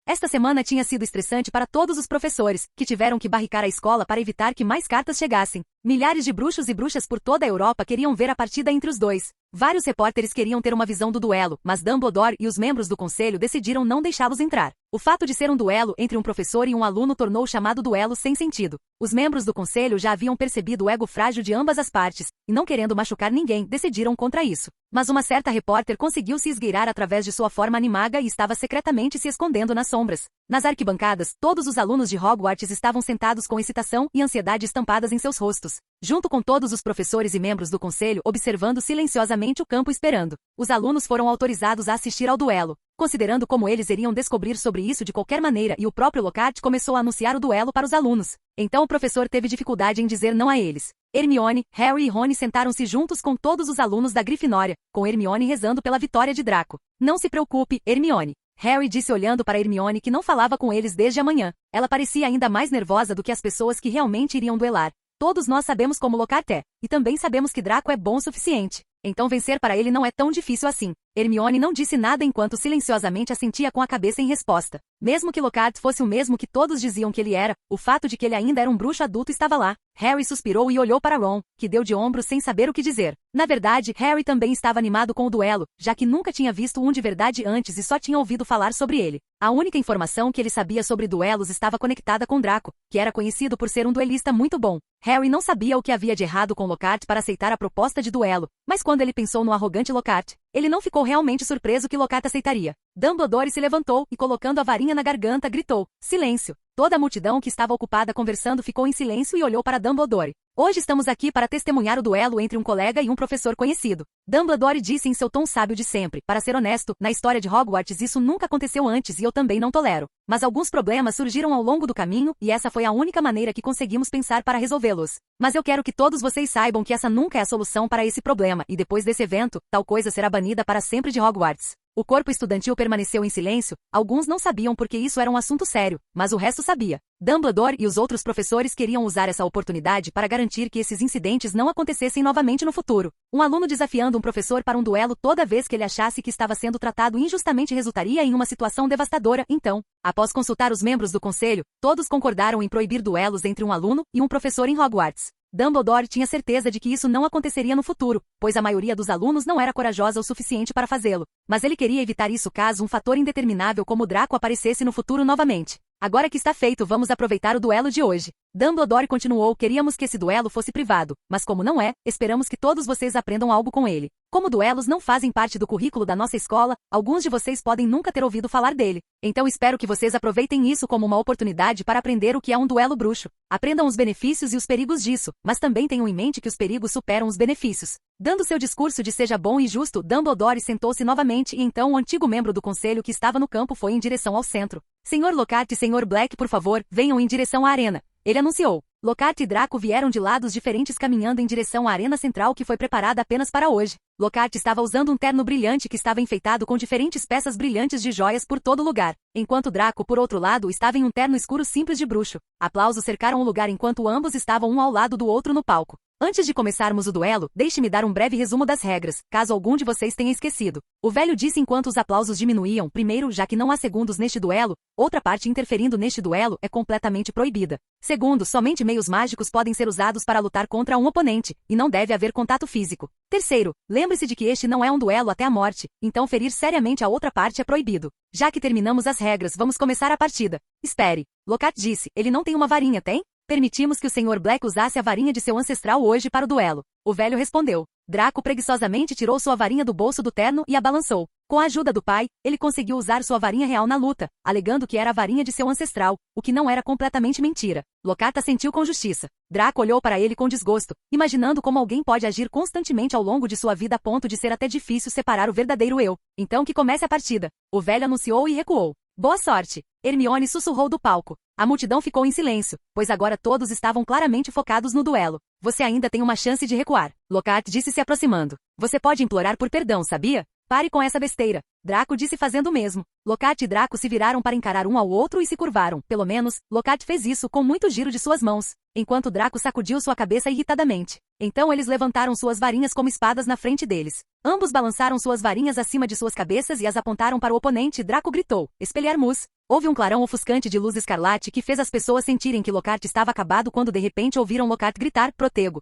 Esta semana tinha sido estressante para todos os professores, que tiveram que barricar a escola para evitar que mais cartas chegassem. Milhares de bruxos e bruxas por toda a Europa queriam ver a partida entre os dois. Vários repórteres queriam ter uma visão do duelo, mas Dumbledore e os membros do conselho decidiram não deixá-los entrar. O fato de ser um duelo entre um professor e um aluno tornou o chamado duelo sem sentido. Os membros do conselho já haviam percebido o ego frágil de ambas as partes, e não querendo machucar ninguém, decidiram contra isso. Mas uma certa repórter conseguiu se esgueirar através de sua forma animaga e estava secretamente se escondendo nas sombras. Nas arquibancadas, todos os alunos de Hogwarts estavam sentados com excitação e ansiedade estampadas em seus rostos, junto com todos os professores e membros do conselho observando silenciosamente o campo esperando. Os alunos foram autorizados a assistir ao duelo, considerando como eles iriam descobrir sobre isso de qualquer maneira, e o próprio Lockhart começou a anunciar o duelo para os alunos. Então o professor teve dificuldade em dizer não a eles. Hermione, Harry e Rony sentaram-se juntos com todos os alunos da Grifinória, com Hermione rezando pela vitória de Draco. Não se preocupe, Hermione. Harry disse olhando para Hermione que não falava com eles desde a manhã. Ela parecia ainda mais nervosa do que as pessoas que realmente iriam duelar. Todos nós sabemos como Lockhart é, e também sabemos que Draco é bom o suficiente. Então vencer para ele não é tão difícil assim. Hermione não disse nada enquanto silenciosamente assentia com a cabeça em resposta. Mesmo que Lockhart fosse o mesmo que todos diziam que ele era, o fato de que ele ainda era um bruxo adulto estava lá. Harry suspirou e olhou para Ron, que deu de ombros sem saber o que dizer. Na verdade, Harry também estava animado com o duelo, já que nunca tinha visto um de verdade antes e só tinha ouvido falar sobre ele. A única informação que ele sabia sobre duelos estava conectada com Draco, que era conhecido por ser um duelista muito bom. Harry não sabia o que havia de errado com Lockhart para aceitar a proposta de duelo, mas quando ele pensou no arrogante Lockhart, ele não ficou realmente surpreso que Lockhart aceitaria. Dumbledore se levantou e, colocando a varinha na garganta, gritou: silêncio! Toda a multidão que estava ocupada conversando ficou em silêncio e olhou para Dumbledore. Hoje estamos aqui para testemunhar o duelo entre um colega e um professor conhecido. Dumbledore disse em seu tom sábio de sempre. Para ser honesto, na história de Hogwarts isso nunca aconteceu antes e eu também não tolero. Mas alguns problemas surgiram ao longo do caminho e essa foi a única maneira que conseguimos pensar para resolvê-los. Mas eu quero que todos vocês saibam que essa nunca é a solução para esse problema e depois desse evento, tal coisa será banida para sempre de Hogwarts. O corpo estudantil permaneceu em silêncio, alguns não sabiam porque isso era um assunto sério, mas o resto sabia. Dumbledore e os outros professores queriam usar essa oportunidade para garantir que esses incidentes não acontecessem novamente no futuro. Um aluno desafiando um professor para um duelo toda vez que ele achasse que estava sendo tratado injustamente resultaria em uma situação devastadora. Então, após consultar os membros do conselho, todos concordaram em proibir duelos entre um aluno e um professor em Hogwarts. Dumbledore tinha certeza de que isso não aconteceria no futuro, pois a maioria dos alunos não era corajosa o suficiente para fazê-lo. Mas ele queria evitar isso caso um fator indeterminável como Draco aparecesse no futuro novamente. Agora que está feito, vamos aproveitar o duelo de hoje. Dumbledore continuou: queríamos que esse duelo fosse privado, mas como não é, esperamos que todos vocês aprendam algo com ele. Como duelos não fazem parte do currículo da nossa escola, alguns de vocês podem nunca ter ouvido falar dele. Então espero que vocês aproveitem isso como uma oportunidade para aprender o que é um duelo bruxo. Aprendam os benefícios e os perigos disso, mas também tenham em mente que os perigos superam os benefícios. Dando seu discurso de seja bom e justo, Dumbledore sentou-se novamente e então o antigo membro do conselho que estava no campo foi em direção ao centro. Senhor Lockhart e Senhor Black, por favor, venham em direção à arena. Ele anunciou. Lockhart e Draco vieram de lados diferentes caminhando em direção à arena central que foi preparada apenas para hoje. Lockhart estava usando um terno brilhante que estava enfeitado com diferentes peças brilhantes de joias por todo o lugar, enquanto Draco, por outro lado, estava em um terno escuro simples de bruxo. Aplausos cercaram o lugar enquanto ambos estavam um ao lado do outro no palco. Antes de começarmos o duelo, deixe-me dar um breve resumo das regras, caso algum de vocês tenha esquecido. O velho disse enquanto os aplausos diminuíam. Primeiro, já que não há segundos neste duelo, outra parte interferindo neste duelo é completamente proibida. Segundo, somente meios mágicos podem ser usados para lutar contra um oponente, e não deve haver contato físico. Terceiro, lembre-se de que este não é um duelo até a morte, então ferir seriamente a outra parte é proibido. Já que terminamos as regras, vamos começar a partida. Espere. Lockhart disse, ele não tem uma varinha, tem? Permitimos que o Sr. Black usasse a varinha de seu ancestral hoje para o duelo. O velho respondeu. Draco preguiçosamente tirou sua varinha do bolso do terno e a balançou. Com a ajuda do pai, ele conseguiu usar sua varinha real na luta, alegando que era a varinha de seu ancestral, o que não era completamente mentira. Lockhart assentiu com justiça. Draco olhou para ele com desgosto, imaginando como alguém pode agir constantemente ao longo de sua vida a ponto de ser até difícil separar o verdadeiro eu. Então que comece a partida. O velho anunciou e recuou. Boa sorte! Hermione sussurrou do palco. A multidão ficou em silêncio, pois agora todos estavam claramente focados no duelo. Você ainda tem uma chance de recuar, Lockhart disse se aproximando. Você pode implorar por perdão, sabia? Pare com essa besteira. Draco disse fazendo o mesmo. Lockhart e Draco se viraram para encarar um ao outro e se curvaram. Pelo menos, Lockhart fez isso com muito giro de suas mãos, enquanto Draco sacudiu sua cabeça irritadamente. Então eles levantaram suas varinhas como espadas na frente deles. Ambos balançaram suas varinhas acima de suas cabeças e as apontaram para o oponente. Draco gritou, Expelliarmus. Houve um clarão ofuscante de luz escarlate que fez as pessoas sentirem que Lockhart estava acabado quando de repente ouviram Lockhart gritar, Protego.